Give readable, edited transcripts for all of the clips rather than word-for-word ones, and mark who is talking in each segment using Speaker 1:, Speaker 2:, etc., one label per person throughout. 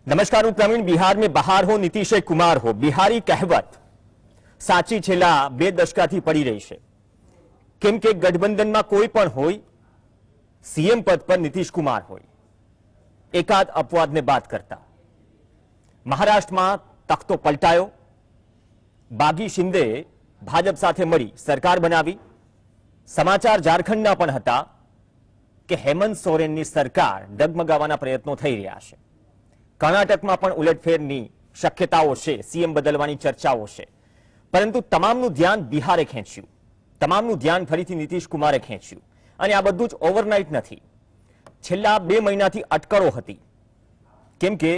Speaker 1: नमस्कार, हूं प्रवीण। बिहार में बहार हो, नीतीश कुमार हो, बिहारी कહેવત સાચી છેલ્લા 2 દશકાથી પડી રહી છે। કેમ કે ગઠબંધનમાં કોઈ પણ હોય, સીએમ પદ પર નીતિશ કુમાર હોય। એકાદ અપવાદને બાદ કરતા મહારાષ્ટ્રમાં તખ્તો પલટાયો। બાગી શિંદેએ ભાજપ સાથે મળી સરકાર બનાવી। સમાચાર ઝારખંડના પણ હતા કે હેમંત સોરેનની સરકાર ડગમગાવવાના પ્રયત્નો થઈ રહ્યા છે। કર્ણાટકમાં પણ ઉલટફેરની શક્યતાઓ છે, સીએમ બદલવાની ચર્ચાઓ છે। પરંતુ તમામનું ધ્યાન બિહારે ખેંચ્યું, તમામનું ધ્યાન ફરીથી નીતિશ કુમારે ખેંચ્યું। અને આ બધું જ ઓવરનાઇટ નથી, છેલ્લા 2 મહિનાથી અટકળો હતી। કેમ કે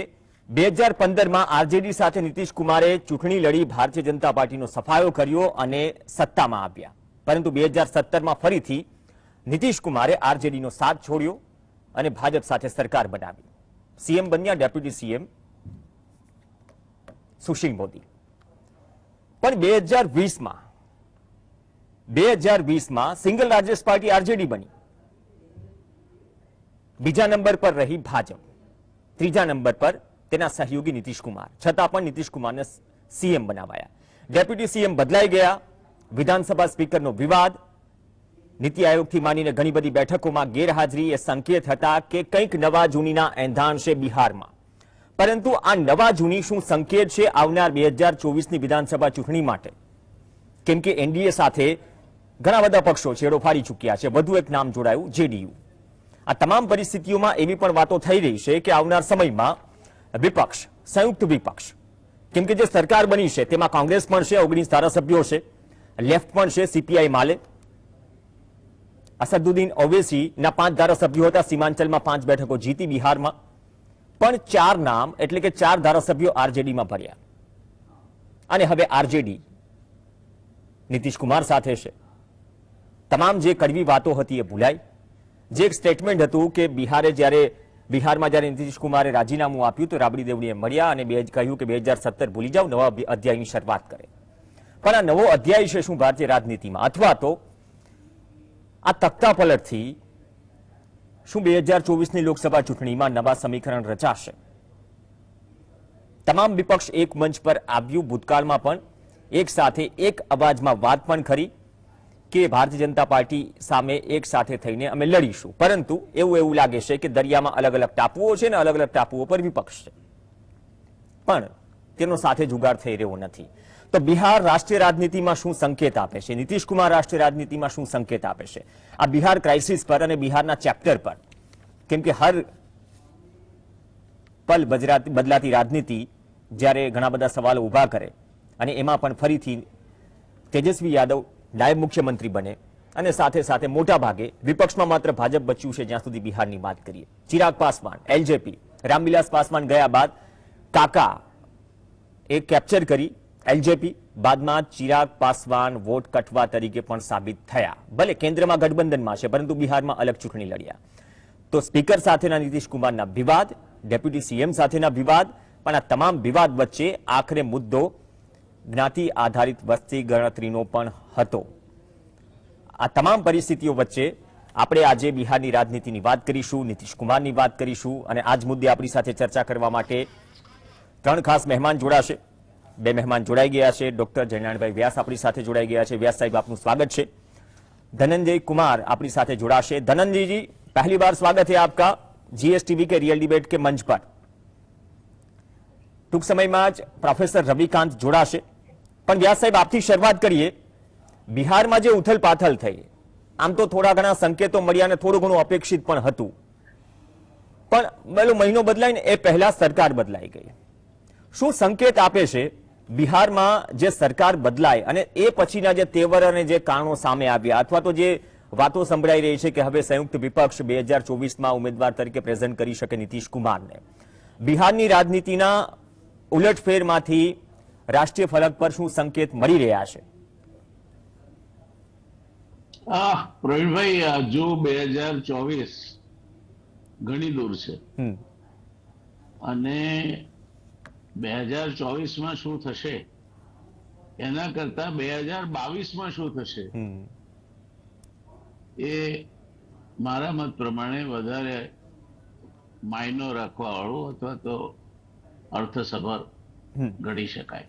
Speaker 1: 2015માં આરજેડી સાથે નીતિશ કુમારે ચૂંટણી લડી ભારતીય જનતા પાર્ટીનો સફાયો કર્યો અને સત્તામાં આવ્યા। પરંતુ 2017માં ફરીથી નીતિશ કુમારે આરજેડીનો સાથ છોડ્યો અને ભાજપ સાથે સરકાર બનાવી। સીએમ બન્યા ડેપ્યુટી સીએમ સુશીલ મોદી। પણ 2020માં સિંગલ લાર્જેસ્ટ પાર્ટી આરજેડી બની। બીજા નંબર પર રહી ભાજપ, ત્રીજા નંબર પર તેના સહયોગી નીતિશ કુમાર। છતાં પણ નીતિશ કુમારને સીએમ બનાવાયા। ડેપ્યુટી સીએમ બદલાઈ ગયા। વિધાનસભા સ્પીકરનો વિવાદ, નીતિ આયોગથી માંડીને ઘણી બધી બેઠકોમાં ગેરહાજરી એ સંકેત હતા કે કંઈક નવા જૂનીના એંધાણ છે બિહારમાં। પરંતુ આ નવા જૂની શું સંકેત છે આવનાર 2024ની વિધાનસભા ચૂંટણી માટે? કેમ કે એનડીએ સાથે ઘણા બધા પક્ષો છેડો ફાડી ચૂક્યા છે। વધુ એક નામ જોડાયું, જેડીયુ। આ તમામ પરિસ્થિતિઓમાં એવી પણ વાતો થઈ રહી છે કે આવનાર સમયમાં વિપક્ષ, સંયુક્ત વિપક્ષ, કેમ કે જે સરકાર બની છે તેમાં કોંગ્રેસ પણ છે, 19 ધારાસભ્યો છે, લેફ્ટ પણ છે, સીપીઆઈ માલે, અસદુદ્દીન ઓવૈસીના 5 ધારાસભ્યો હતા, સીમાંચલમાં 5 બેઠકો જીતી બિહારમાં। પણ 4 નામ એટલે કે 4 ધારાસભ્યો આરજેડીમાં ભર્યા અને હવે આરજેડી નીતિશ કુમાર સાથે છે। તમામ જે કડવી વાતો હતી એ ભૂલાઈ। જે એક સ્ટેટમેન્ટ હતું કે બિહારમાં જ્યારે નીતિશ કુમારે રાજીનામું આપ્યું તો રાબડી દેવડીએ મળ્યા અને કહ્યું કે 2017 ભૂલી જાઓ, નવા અધ્યાયની શરૂઆત કરે। પણ આ નવો અધ્યાય છે શું ભારતીય રાજનીતિમાં? અથવા તો આ તખ્તા પલટથી શું 2024ની લોકસભા ચૂંટણીમાં નવા સમીકરણ રચાશે? તમામ વિપક્ષ એક મંચ પર આવ્યું। ભૂતકાળમાં પણ એક સાથે એક અવાજમાં વાત પણ ખરી કે ભારતીય જનતા પાર્ટી સામે એક સાથે થઈને અમે લડીશું। પરંતુ એવું લાગે છે કે દરિયામાં અલગ અલગ ટાપુઓ છે ને અલગ અલગ ટાપુઓ પર વિપક્ષ છે, પણ તેનો સાથે જુગાડ થઈ રહ્યો નથી। તો બિહાર રાષ્ટ્રીય રાજનીતિમાં શું સંકેત આપે છે? નીતિશ કુમાર રાષ્ટ્રીય રાજનીતિમાં શું સંકેત આપે છે આ બિહાર ક્રાઇસિસ પર અને બિહારના ચેપ્ટર પર? કેમ કે હર પલ બદલાતી રાજનીતિ જ્યારે ઘણા બધા સવાલો ઉભા કરે અને એમાં પણ ફરીથી તેજસ્વી યાદવ નાયબ મુખ્યમંત્રી બને અને સાથે સાથે મોટા ભાગે વિપક્ષમાં માત્ર ભાજપ બચ્યું છે જ્યાં સુધી બિહારની વાત કરીએ। ચિરાગ પાસવાન, એલજેપી, રામવિલાસ પાસવાન ગયા બાદ કાકા એ કેપ્ચર કરી એલજેપી, બાદમાં ચિરાગ પાસવાન વોટ કટવા તરીકે પણ સાબિત થયા। ભલે કેન્દ્રમાં ગઠબંધનમાં છે પરંતુ બિહારમાં અલગ ચૂંટણી લડ્યા। તો સ્પીકર સાથેના નીતિશ કુમારના વિવાદ, ડેપ્યુટી સીએમ સાથેના વિવાદ, પણ આ તમામ વિવાદ વચ્ચે આખરે મુદ્દો જ્ઞાતિ આધારિત વસ્તી ગણતરીનો પણ હતો। આ તમામ પરિસ્થિતિઓ વચ્ચે આપણે આજે બિહારની રાજનીતિની વાત કરીશું, નીતિશ કુમારની વાત કરીશું અને આજ મુદ્દે આપણી સાથે ચર્ચા કરવા માટે 3 ખાસ મહેમાન જોડાશે। 2 મહેમાન જોડાઈ ગયા છે। ડોક્ટર જયનારાયણભાઈ વ્યાસ આપણી સાથે જોડાઈ ગયા છે। વ્યાસ સાહેબ, આપનું સ્વાગત છે। धनंजय कुमार अपनी साथ जोड़ाशे। धनंजय जी, पहली बार स्वागत है आपका जीएसटीवी के रियल डिबेट के मंच पर। टूंक समय में ज प्रोफेसर रविकांत जोड़ाशे। पण व्यास साहेब, आपथी शरूआत करिए। बिहार में जे उथल पाथल थई, आम तो थोड़ा घणा संकेतों मळ्या ने थोड़ुं घणुं अपेक्षित पण हतुं, पण पेलो महीनो बदलाईने ए पहला सरकार बदलाई गई। शुं संकेत आपे छे बिहार में जे सरकार बदलाय अने ए पछीना जे तेवर अने जे कारणों सामे आव्या, अथवा तो जे वातो संभळाई रही छे के हवे संयुक्त विपक्ष 2024 में उम्मीदवार तरीके प्रेजेंट करी शके नीतीश कुमार ने, बिहारनी राजनीतिना उलटफेरमांथी राष्ट्रीय फलक पर शुं संकेत मळी रह्या छे?
Speaker 2: प्रवीण भाई, जो 2024 घणी दूर छे અને 2024 માં શું થશે એના કરતા 2022 માં શું થશે એ મારા મત પ્રમાણે વધારે માયનો રાખવા વાળું અથવા તો અર્થસભર ગણી શકાય.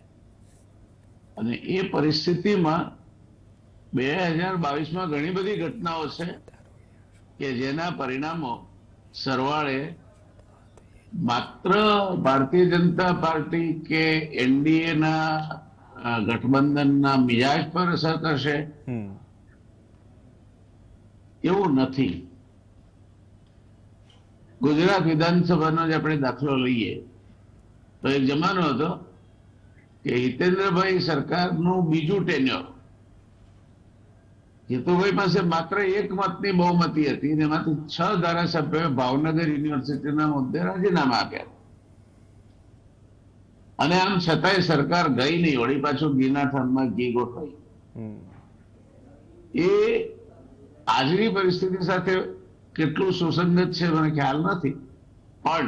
Speaker 2: અને એ પરિસ્થિતિમાં 2022માં ઘણી બધી ઘટનાઓ છે કે જેના પરિણામો સરવાળે માત્ર ભારતીય જનતા પાર્ટી કે એનડીએના ગઠબંધનના મિજાજ પર અસર કરશે એવું નથી. ગુજરાત વિધાનસભાનો જ આપણે દાખલો લઈએ તો એક જમાનો હતો કે હિતેન્દ્રભાઈ સરકારનું બીજું ટેન્યોર, હિતુભાઈ પાસે માત્ર એક મતની બહુમતી હતી અને એમાંથી 6 ધારાસભ્યોએ ભાવનગર યુનિવર્સિટીના મુદ્દે રાજીનામા આપ્યા. અને આમ છતાંય સરકાર ગઈ નહીં, વળી પાછું ઘીના ઠામમાં ઘી ગોઠવાઈ. એ આજની પરિસ્થિતિ સાથે કેટલું સુસંગત છે મને ખ્યાલ નથી, પણ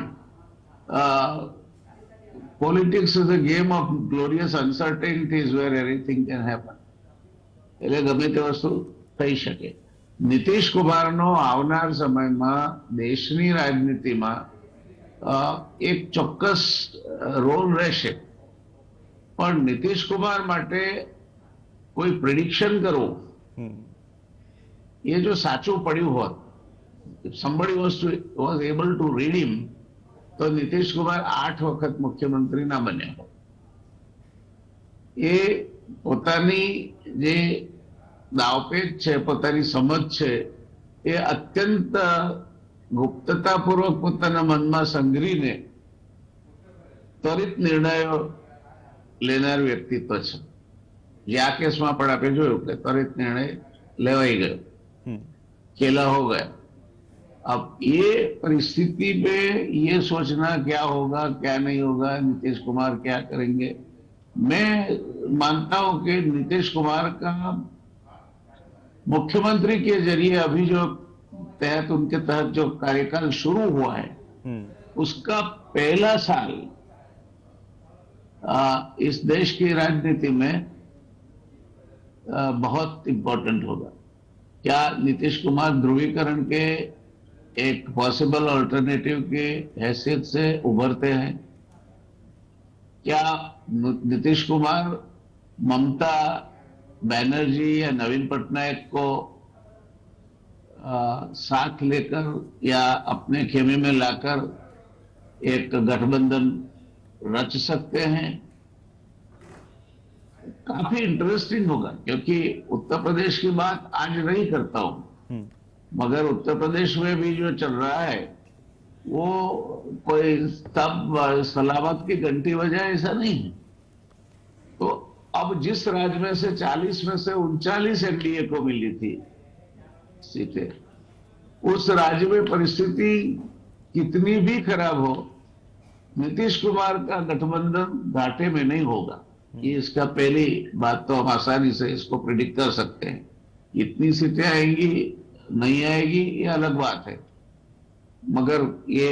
Speaker 2: politics is a game of glorious uncertainties where everything can happen. એટલે ગમે તે વસ્તુ થઈ શકે. નીતિશ કુમારનો આવનાર સમયમાં દેશની રાજનીતિમાં એક ચોક્કસ રોલ રહેશે, પણ નીતિશ કુમાર માટે કોઈ પ્રિડિક્શન કરવું એ જો સાચું પડ્યું હોત, somebody was able to read him, તો નીતિશ કુમાર 8 વખત મુખ્યમંત્રી ના બન્યા. એ પોતાની જે દાવપેચ છે, પોતાની સમજ છે, એ અત્યંત ગુપ્તતાપૂર્વક પોતાના મનમાં સંગ્રહીને ત્વરિત નિર્ણયો લેનાર વ્યક્તિત્વ છે. જે આ કેસમાં પણ આપણે જોયું કે ત્વરિત નિર્ણય લેવાઈ ગયો, खेला हो गया. अब ये परिस्थिति में ये सोचना क्या होगा क्या नहीं होगा, नीतीश कुमार क्या करेंगे, मैं मानता हूं कि नीतीश कुमार का मुख्यमंत्री के जरिए अभी जो उनके तहत जो कार्यकाल शुरू हुआ है उसका पहला साल इस देश की राजनीति में बहुत इंपॉर्टेंट होगा. क्या नीतीश कुमार ध्रुवीकरण के एक पॉसिबल अल्टरनेटिव की हैसियत से उभरते हैं? क्या नीतीश कुमार ममता बनर्जी या नवीन पटनायक को साथ लेकर या अपने खेमे में लाकर एक गठबंधन रच सकते हैं? काफी इंटरेस्टिंग होगा, क्योंकि उत्तर प्रदेश की बात आज नहीं करता हूं, मगर उत्तर प्रदेश में भी जो चल रहा है वो कोई तब सलामत की घंटी बजाए ऐसा नहीं है. तो अब जिस राज्य में से 40 में से 39 एनडीए को मिली थी सीटें, उस राज्य में परिस्थिति कितनी भी खराब हो, नीतीश कुमार का गठबंधन घाटे में नहीं होगा. ये इसका पहली बात तो हम आसानी से इसको प्रिडिक्ट कर सकते हैं. इतनी सीटें आएंगी नहीं आएगी ये अलग बात है, मगर ये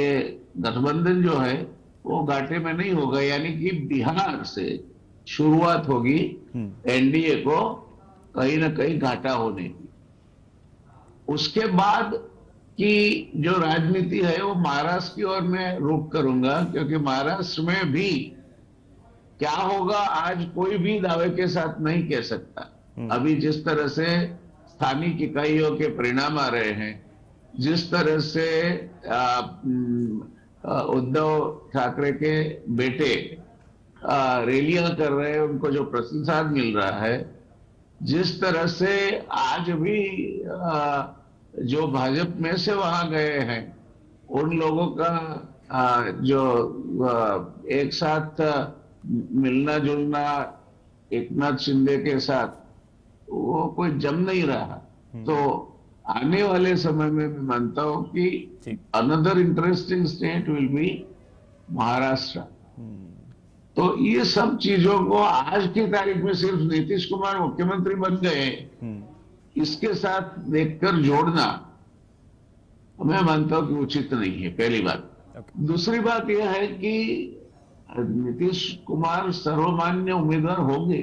Speaker 2: गठबंधन जो है वो घाटे में नहीं होगा. यानी कि बिहार से शुरुआत होगी एनडीए को कहीं ना कहीं घाटा होने की. उसके बाद की जो राजनीति है वो महाराष्ट्र की ओर मैं रुख करूंगा, क्योंकि महाराष्ट्र में भी क्या होगा आज कोई भी दावे के साथ नहीं कह सकता. अभी जिस तरह से स्थानीय इकाइयों के परिणाम आ रहे हैं, जिस तरह से उद्धव ठाकरे के बेटे रैलियां कर रहे हैं, उनको जो प्रतिसाद मिल रहा है, जिस तरह से आज भी जो भाजपा में से वहां गए हैं उन लोगों का जो एक साथ मिलना जुलना एकनाथ शिंदे के साथ वो कोई जम नहीं रहा. तो आने वाले समय में मैं मानता हूं कि another interesting state will be Maharashtra. तो ये सब चीजों को आज की तारीख में सिर्फ नीतीश कुमार मुख्यमंत्री बन गए इसके साथ देखकर जोड़ना मैं मानता हूं कि उचित नहीं है, पहली बात. दूसरी बात यह है कि नीतीश कुमार सर्वमान्य उम्मीदवार होंगे,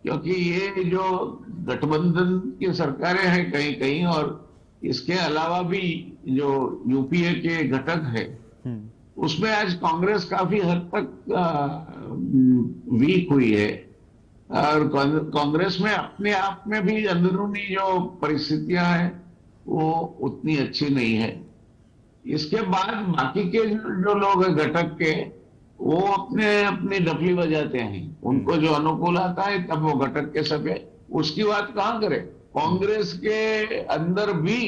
Speaker 2: क्योंकि ये जो गठबंधन की सरकारें हैं कहीं कहीं, और इसके अलावा भी जो यूपीए के घटक है उसमें आज कांग्रेस काफी हद तक वीक हुई है, और कांग्रेस में अपने आप में भी अंदरूनी जो परिस्थितियां हैं वो उतनी अच्छी नहीं है। इसके बाद बाकी के जो लोग हैं घटक के, वो अपने अपनी डफली बजाते हैं, उनको जो अनुकूल आता है तब वो घटक के सब है, उसकी बात कहां करें। कांग्रेस के अंदर भी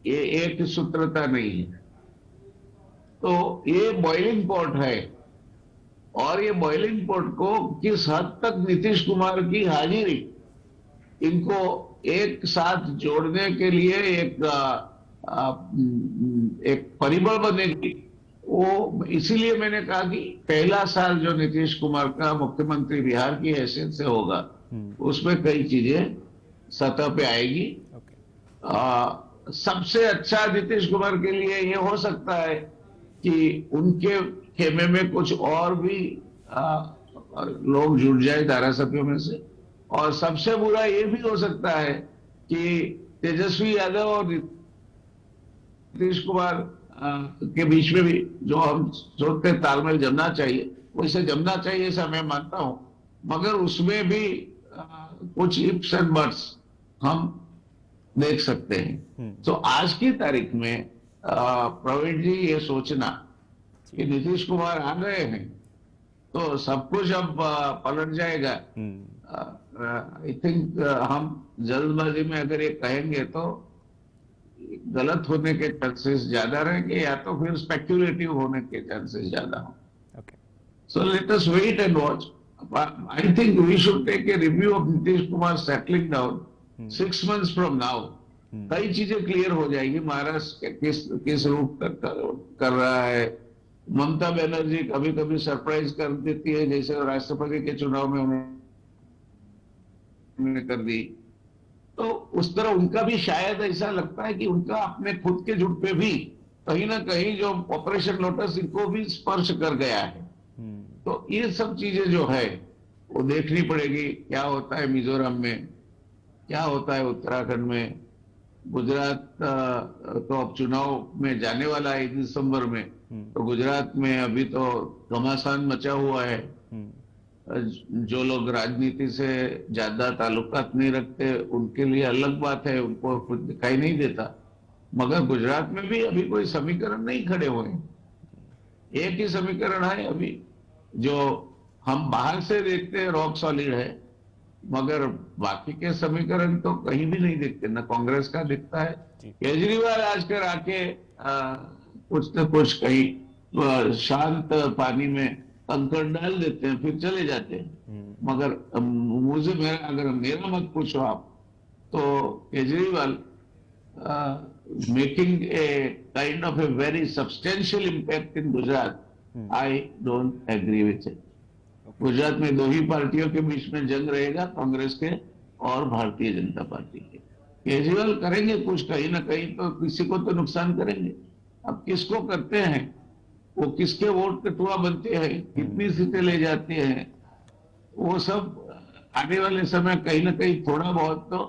Speaker 2: ये एक सूत्रता नहीं है। तो ये बॉइलिंग पॉट है, और ये बॉइलिंग पॉट को किस हद तक नीतीश कुमार की हाजिरी इनको एक साथ जोड़ने के लिए एक परिबल बनेगी। वो इसीलिए मैंने कहा कि पहला साल जो नीतीश कुमार का मुख्यमंत्री बिहार की हैसियत से होगा, उसमें कई चीजें सतह पे आएगी। सबसे अच्छा नीतीश कुमार के लिए ये हो सकता है कि उनके खेमे में कुछ और भी लोग जुड़ जाए धारासभ्यों में से, और सबसे बुरा ये भी हो सकता है कि तेजस्वी यादव और नीतीश कुमार के बीच में भी जो हम सोचते तालमेल जमना चाहिए, वैसे जमना चाहिए ऐसा मैं मानता हूं, मगर उसमें भी कुछ इफ्स एंड बट्स हम देख सकते हैं। तो आज की तारीख में प्रवीण जी ये सोचना कि नीतीश कुमार आ गए हैं तो सब कुछ अब पलट जाएगा, आई थिंक हम जल्दबाजी में अगर ये कहेंगे तो गलत होने के चांसेस ज्यादा रहेंगे, या तो फिर स्पेक्युलेटिव होने के चांसेस ज्यादा हों। So let us wait and watch. I think we should take a review of Nitish Kumar settling down 6 months from now. कई चीजें क्लियर हो जाएगी। महाराष्ट्र किस रूप तक कर रहा है, ममता बनर्जी कभी कभी सरप्राइज कर देती है, जैसे राष्ट्रपति के चुनाव में उन्होंने कर दी, तो उस तरह उनका भी शायद ऐसा लगता है कि उनका अपने खुद के जुट पे भी कहीं ना कहीं जो ऑपरेशन लोटस इनको भी स्पर्श कर गया है। तो ये सब चीजें जो है वो देखनी पड़ेगी। क्या होता है मिजोरम में, क्या होता है उत्तराखंड में, गुजरात तो अब चुनाव में जाने वाला है दिसंबर में, तो गुजरात में अभी तो घमासान मचा हुआ है। जो लोग राजनीति से ज्यादा ताल्लुकात नहीं रखते उनके लिए अलग बात है, उनको कुछ दिखाई नहीं देता, मगर गुजरात में भी अभी कोई समीकरण नहीं खड़े हुए। एक ही समीकरण है अभी जो हम बाहर से देखते हैं रॉक सॉलिड है, मगर बाकी के समीकरण तो कहीं भी नहीं दिखते, ना कांग्रेस का दिखता है। केजरीवाल आजकल आके कुछ न कुछ कहीं शांत पानी में कंकड़ डाल देते हैं, फिर चले जाते हैं। मगर मुझे अगर मेरा मत पूछो आप, तो Kejriwal making a kind of a very substantial impact in Gujarat, I don't agree with it. Gujarat में दो ही पार्टियों के बीच में जंग रहेगा, कांग्रेस के और भारतीय जनता पार्टी के। केजरीवाल करेंगे कुछ, कहीं ना कहीं तो किसी को तो नुकसान करेंगे। अब किसको करते हैं, वो किसके वोट कटुआ बनते हैं, कितनी सीटें ले जाते हैं, वो सब आने वाले समय कहीं ना कहीं थोड़ा बहुत तो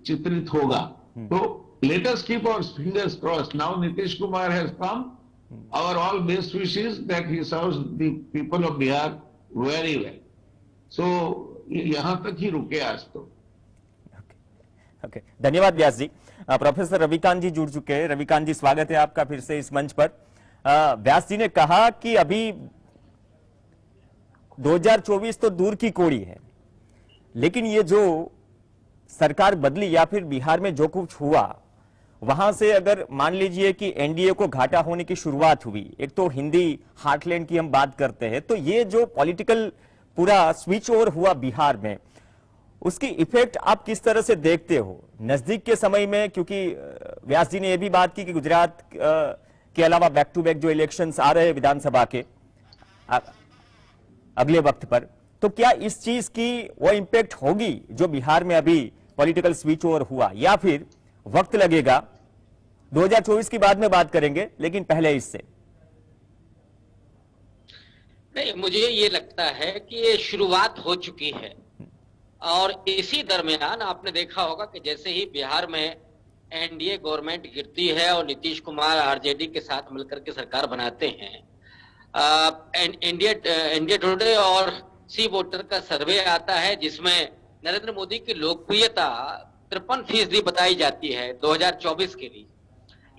Speaker 2: चित्रित होगा। तो let us keep our fingers crossed. Now Nitish Kumar has come, our all best wishes that he serves the people of Bihar very well. So यहां तक ही रुके आज तो।
Speaker 1: ओके, धन्यवाद व्यास जी। प्रोफेसर रविकांत जी जुड़ चुके हैं। रविकांत जी, स्वागत है आपका फिर से इस मंच पर। व्यास जी ने कहा कि अभी 2024 तो दूर की कोड़ी है, लेकिन ये जो सरकार बदली या फिर बिहार में जो कुछ हुआ, वहां से अगर मान लीजिए कि एनडीए को घाटा होने की शुरुआत हुई, एक तो हिंदी हार्टलैंड की हम बात करते हैं, तो ये जो पॉलिटिकल पूरा स्विच ओवर हुआ बिहार में, उसकी इफेक्ट आप किस तरह से देखते हो नजदीक के समय में? क्योंकि व्यास जी ने यह भी बात की कि गुजरात के अलावा बैक टू बैक जो इलेक्शंस आ रहे हैं विधानसभा के अगले वक्त पर, तो क्या इस चीज की वो इंपैक्ट होगी जो बिहार में अभी पॉलिटिकल स्विच ओवर हुआ, या फिर वक्त लगेगा? 2024 की बाद में बात करेंगे, लेकिन पहले इससे
Speaker 3: नहीं, मुझे ये लगता है कि ये शुरुआत हो चुकी है, और इसी दरमियान आपने देखा होगा कि जैसे ही बिहार में एनडीए गवर्नमेंट गिरती है और नीतीश कुमार आरजेडी के साथ मिलकर के सरकार बनाते हैं, इंडिया टुडे और सी वोटर का सर्वे आता है जिसमें नरेंद्र मोदी की लोकप्रियता 53% बताई जाती है 2024 के लिए।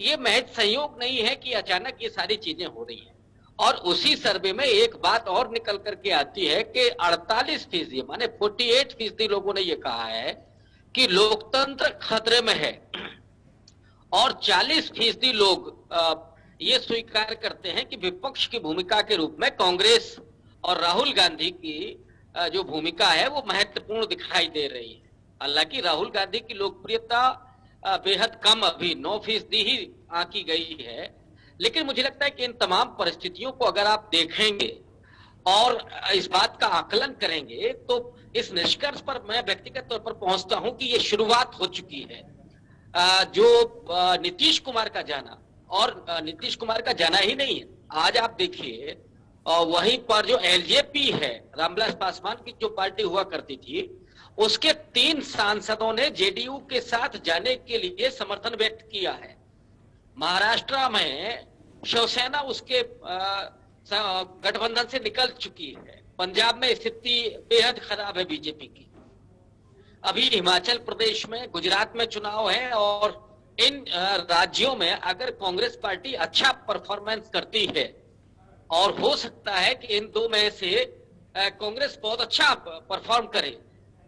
Speaker 3: ये महज संयोग नहीं है कि अचानक ये सारी चीजें हो रही हैं। और उसी सर्वे में एक बात और निकल करके आती है कि 48% माने 48% लोगों ने ये कहा है कि लोकतंत्र खतरे में है, और 40% लोग ये स्वीकार करते हैं कि विपक्ष की भूमिका के रूप में कांग्रेस और राहुल गांधी की जो भूमिका है वो महत्वपूर्ण दिखाई दे रही है। हालांकि राहुल गांधी की लोकप्रियता बेहद कम, अभी 9% ही आंकी गई है, लेकिन मुझे लगता है कि इन तमाम परिस्थितियों को अगर आप देखेंगे और इस बात का आकलन करेंगे तो इस निष्कर्ष पर मैं व्यक्तिगत तौर पर पहुंचता हूं कि ये शुरुआत हो चुकी है। जो नीतीश कुमार का जाना, और नीतीश कुमार का जाना ही नहीं है, आज आप देखिए वहीं पर जो एलजेपी है, रामविलास पासवान की जो पार्टी हुआ करती थी, उसके 3 सांसदों ने जेडीयू के साथ जाने के लिए समर्थन व्यक्त किया है। महाराष्ट्र में शिवसेना उसके गठबंधन से निकल चुकी है। पंजाब में स्थिति बेहद खराब है बीजेपी की। अभी हिमाचल प्रदेश में, गुजरात में चुनाव है, और इन राज्यों में अगर कांग्रेस पार्टी अच्छा परफॉर्मेंस करती है, और हो सकता है कि इन 2 में से कांग्रेस बहुत अच्छा परफॉर्म करे,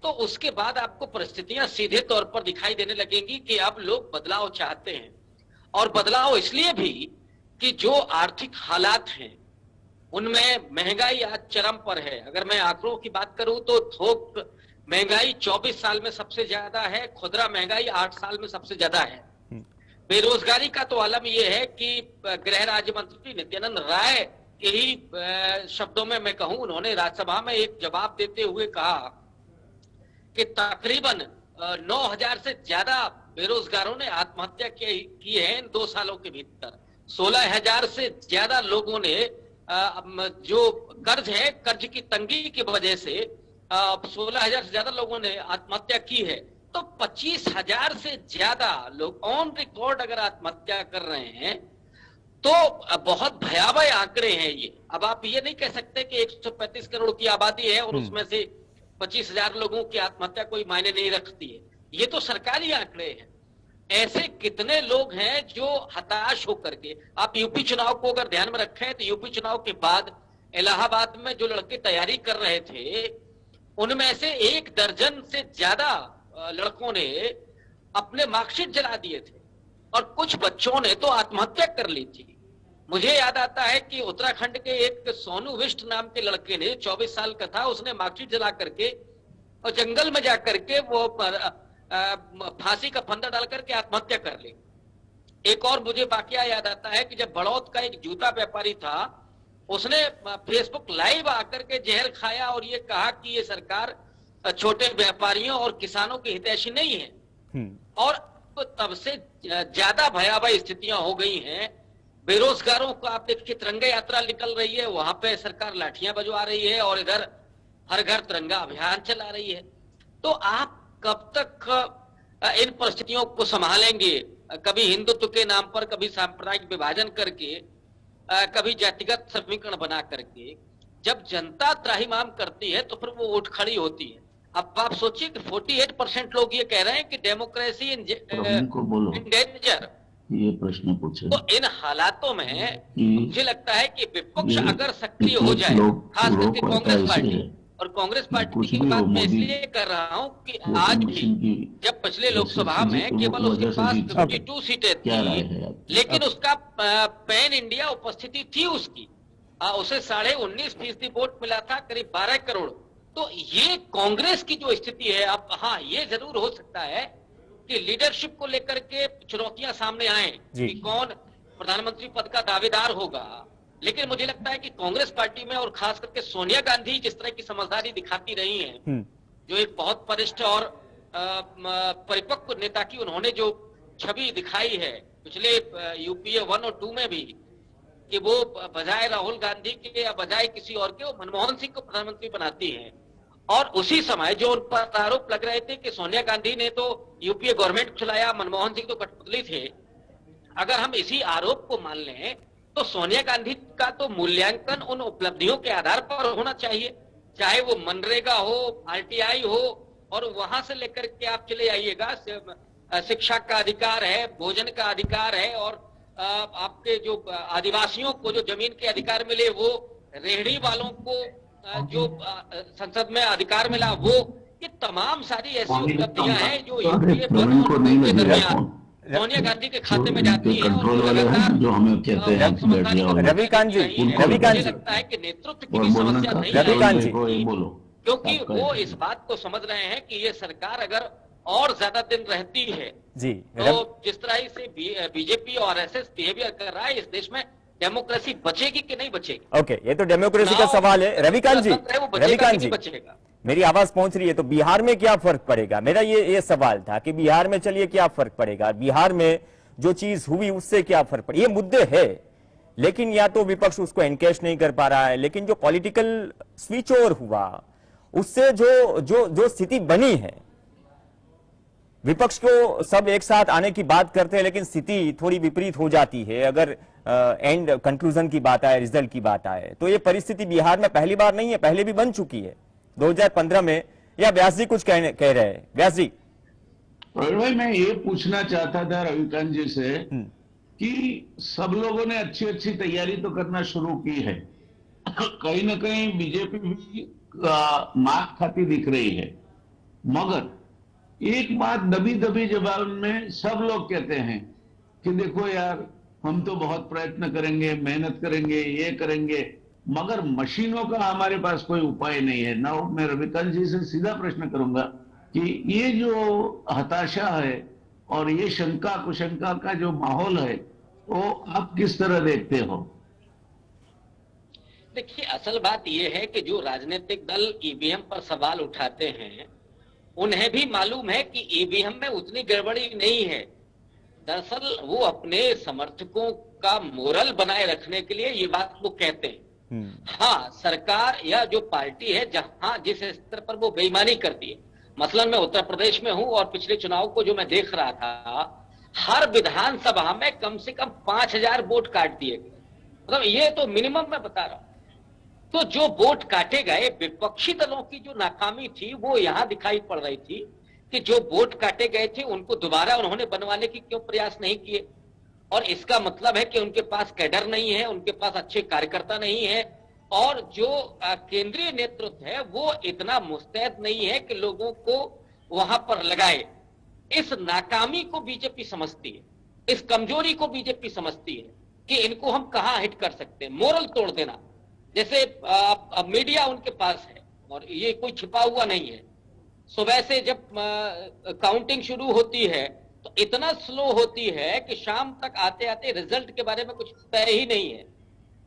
Speaker 3: तो उसके बाद आपको परिस्थितियां सीधे तौर पर दिखाई देने लगेंगी कि अब लोग बदलाव चाहते हैं। और बदलाव इसलिए भी कि जो आर्थिक हालात हैं उनमें महंगाई आज चरम पर है। अगर मैं आंकड़ों की बात करूं तो थोक महंगाई 24 साल में सबसे ज्यादा है, खुदरा महंगाई 8 साल में सबसे ज्यादा है। बेरोजगारी का तो आलम यह है कि गृह राज्य मंत्री नित्यानंद राय के ही शब्दों में मैं कहूं, उन्होंने राज्यसभा में एक जवाब देते हुए कहा कि तकरीबन 9,000 से ज्यादा बेरोजगारों ने आत्महत्या की है इन 2 सालों के भीतर। 16,000 से ज्यादा लोगों ने जो कर्ज है, कर्ज की तंगी की वजह से 16,000 से ज्यादा लोगों ने आत्महत्या की है। तो 25,000 से ज्यादा लोग ऑन रिकॉर्ड अगर आत्महत्या कर रहे हैं तो बहुत भयावह आंकड़े हैं ये। अब आप ये नहीं कह सकते कि 135 करोड़ की आबादी है और उसमें से 25,000 लोगों की आत्महत्या कोई मायने नहीं रखती है। ये तो सरकारी आंकड़े हैं। ऐसे कितने लोग हैं जो हताश होकर के, आप यूपी चुनाव को अगर ध्यान में रखें तो यूपी चुनाव के बाद इलाहाबाद में जो लड़के तैयारी कर रहे थे उनमें से 1 दर्जन से ज्यादा लड़कों ने अपने मार्कशीट जला दिए थे, और कुछ बच्चों ने तो आत्महत्या कर ली थी। मुझे याद आता है कि उत्तराखंड के एक सोनू विष्ट नाम के लड़के ने, 24 साल का था, उसने मार्कशीट जला करके और जंगल में जाकर के वो फांसी का फंदा डाल करके आत्महत्या कर ली। एक और मुझे वाकया याद आता है कि जब बड़ौद का एक जूता व्यापारी था, उसने फेसबुक लाइव आकर के जहर खाया और ये कहा कि ये सरकार छोटे व्यापारियों और किसानों की हितैषी नहीं है। और तो तब से ज्यादा भयावह स्थितियां हो गई हैं। बेरोजगारों को आप देखिए, तिरंगा यात्रा निकल रही है, वहां पे सरकार लाठियां बजवा रही है और इधर हर घर तिरंगा अभियान चला रही है। तो आप कब तक इन परिस्थितियों को संभालेंगे? कभी हिंदुत्व के नाम पर, कभी सांप्रदायिक विभाजन करके, कभी जातिगत समीकरण बना करके। जब जनता त्राहिमाम करती है तो फिर वो उठ खड़ी होती है। अब आप सोचिए कि 48% लोग ये कह रहे हैं कि डेमोक्रेसी इन डेंजर।
Speaker 2: ये प्रश्न पूछे।
Speaker 3: तो इन हालातों में मुझे लगता है कि विपक्ष अगर सक्रिय हो जाए, खास करके कांग्रेस पार्टी, और कांग्रेस पार्टी की बात मैं इसलिए कर रहा हूं कि आज भी जब पिछले लोकसभा में केवल उसके पास 52 सीटें थी, लेकिन उसका पैन इंडिया उपस्थिति थी उसकी, उसे 19.5% वोट मिला था, करीब 12 करोड़। तो ये कांग्रेस की जो स्थिति है, अब हाँ ये जरूर हो सकता है कि लीडरशिप को लेकर के चुनौतियां सामने आए कि कौन प्रधानमंत्री पद का दावेदार होगा, लेकिन मुझे लगता है कि कांग्रेस पार्टी में और खास करके सोनिया गांधी जिस तरह की समझदारी दिखाती रही हैं, जो एक बहुत वरिष्ठ और परिपक्व नेता की उन्होंने जो छवि दिखाई है पिछले यूपीए 1 और 2 में भी, कि वो बजाय राहुल गांधी के या बजाय किसी और के, वो मनमोहन सिंह को प्रधानमंत्री बनाती हैं। और उसी समय जो उन पर आरोप लग रहे थे कि सोनिया गांधी ने तो यूपीए गवर्नमेंट चलाया, मनमोहन सिंह तो कठपुतली थे, अगर हम इसी आरोप को मान लें तो सोनिया गांधी का तो मूल्यांकन उन उपलब्धियों के आधार पर होना चाहिए, चाहे वो मनरेगा हो, आरटीआई हो, और वहां से लेकर के आप चले आइएगा, शिक्षा का अधिकार है, भोजन का अधिकार है, और आपके जो आदिवासियों को जो जमीन के अधिकार मिले, वो रेहड़ी वालों को जो संसद में अधिकार मिला, वो ये तमाम सारी ऐसी उपलब्धियां हैं जो यूपीए के दरमियान सोनिया गांधी के खाते में जाती है,
Speaker 2: कंट्रोल वाले हैं जो हमें कहते हैं।
Speaker 1: रविकांत जी,
Speaker 3: मुझे लगता है कि नेतृत्व की भी समस्या नहीं है,
Speaker 1: रविकांत जी,
Speaker 3: क्योंकि वो इस बात को समझ रहे हैं कि ये सरकार अगर और ज्यादा दिन रहती है
Speaker 1: जी,
Speaker 3: तो जिस तरह से बीजेपी और आरएसएस बिहेवियर कर रहा है, इस देश में डेमोक्रेसी बचेगी कि नहीं बचेगी?
Speaker 1: ओके, ये तो डेमोक्रेसी का सवाल है। रविकांत जी, रविकांत जी, मेरी आवाज पहुंच रही है? तो बिहार में क्या फर्क पड़ेगा? मेरा ये सवाल था कि बिहार में चलिए क्या फर्क पड़ेगा, बिहार में जो चीज हुई उससे क्या फर्क पड़ेगा? ये मुद्दे है, लेकिन या तो विपक्ष उसको एनकैश नहीं कर पा रहा है, लेकिन जो पॉलिटिकल स्विच ओवर हुआ उससे जो स्थिति बनी है, विपक्ष को सब एक साथ आने की बात करते हैं, लेकिन स्थिति थोड़ी विपरीत हो जाती है अगर एंड कंक्लूजन की बात आए, रिजल्ट की बात आए। तो ये परिस्थिति बिहार में पहली बार नहीं है, पहले भी बन चुकी है 2015 में। या व्यास जी कुछ कह रहे हैं? व्यास जी,
Speaker 2: भाई मैं ये पूछना चाहता था रविकांत जी से कि सब लोगों ने अच्छी अच्छी तैयारी तो करना शुरू की है, कहीं ना कहीं बीजेपी भी मात खाती दिख रही है, मगर एक बात दबी दबी जबान में सब लोग कहते हैं कि देखो यार, हम तो बहुत प्रयत्न करेंगे, मेहनत करेंगे, ये करेंगे, मगर मशीनों का हमारे पास कोई उपाय नहीं है ना। मैं रविकांत जी से सीधा प्रश्न करूंगा कि ये जो हताशा है और ये शंका कुशंका का जो माहौल है, वो आप किस तरह देखते हो?
Speaker 3: देखिए, असल बात यह है कि जो राजनीतिक दल ईवीएम पर सवाल उठाते हैं, उन्हें भी मालूम है कि ईवीएम में उतनी गड़बड़ी नहीं है। दरअसल वो अपने समर्थकों का मोरल बनाए रखने के लिए ये बात वो कहते हैं। हाँ, सरकार या जो पार्टी है जहां जिस स्तर पर वो बेईमानी करती है, मसलन मैं उत्तर प्रदेश में हूं और पिछले चुनाव को जो मैं देख रहा था, हर विधानसभा में कम से कम 5000 वोट काट दिए गए। मतलब ये तो मिनिमम मैं बता रहा हूं। तो जो वोट काटे गए, विपक्षी दलों की जो नाकामी थी वो यहां दिखाई पड़ रही थी कि जो वोट काटे गए थे उनको दोबारा उन्होंने बनवाने की क्यों प्रयास नहीं किए। और इसका मतलब है कि उनके पास कैडर नहीं है, उनके पास अच्छे कार्यकर्ता नहीं है, और जो केंद्रीय नेतृत्व है वो इतना मुस्तैद नहीं है कि लोगों को वहां पर लगाए। इस नाकामी को बीजेपी समझती है, इस कमजोरी को बीजेपी समझती है कि इनको हम कहां हिट कर सकते हैं। मोरल तोड़ देना, जैसे मीडिया उनके पास है और ये कोई छिपा हुआ नहीं है। सुबह से जब काउंटिंग शुरू होती है तो इतना स्लो होती है कि शाम तक आते आते रिजल्ट के बारे में कुछ तय ही नहीं है।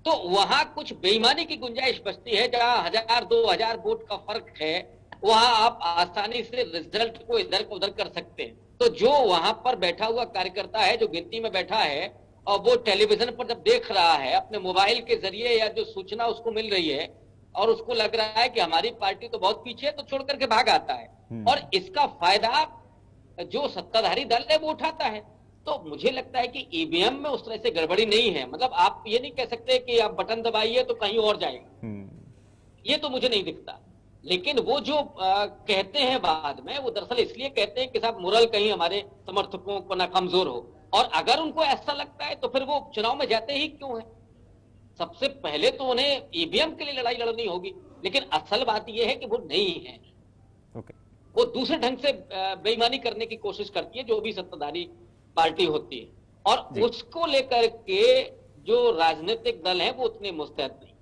Speaker 3: तो वहां कुछ बेईमानी की गुंजाइश बचती है। जहां 1000-2000 वोट का फर्क है, वहां आप आसानी से रिजल्ट को इधर उधर कर सकते हैं। तो जो वहां पर बैठा हुआ कार्यकर्ता है, जो गिनती में बैठा है, और वो टेलीविजन पर जब देख रहा है अपने मोबाइल के जरिए, या जो सूचना उसको मिल रही है और उसको लग रहा है कि हमारी पार्टी तो बहुत पीछे है, तो छोड़ करके भाग आता है। और इसका फायदा जो सत्ताधारी दल है वो उठाता है। तो मुझे लगता है कि ईवीएम में उस तरह से गड़बड़ी नहीं है। मतलब आप ये नहीं कह सकते कि आप बटन दबाइए तो कहीं और जाएगा, ये तो मुझे नहीं दिखता। लेकिन वो जो कहते हैं बाद में, वो दरअसल इसलिए कहते हैं कि साहब मोरल कहीं हमारे समर्थकों को ना कमजोर हो। और अगर उनको ऐसा लगता है तो फिर वो चुनाव में जाते ही क्यों है? सबसे पहले तो उन्हें ईवीएम के लिए लड़ाई लड़नी होगी। लेकिन असल बात यह है कि वो नहीं है। वो दूसरे ढंग से बेईमानी करने की कोशिश करती है, जो भी सत्ताधारी पार्टी होती है, और उसको लेकर के जो राजनीतिक दल है वो उतने मुस्तैद नहीं।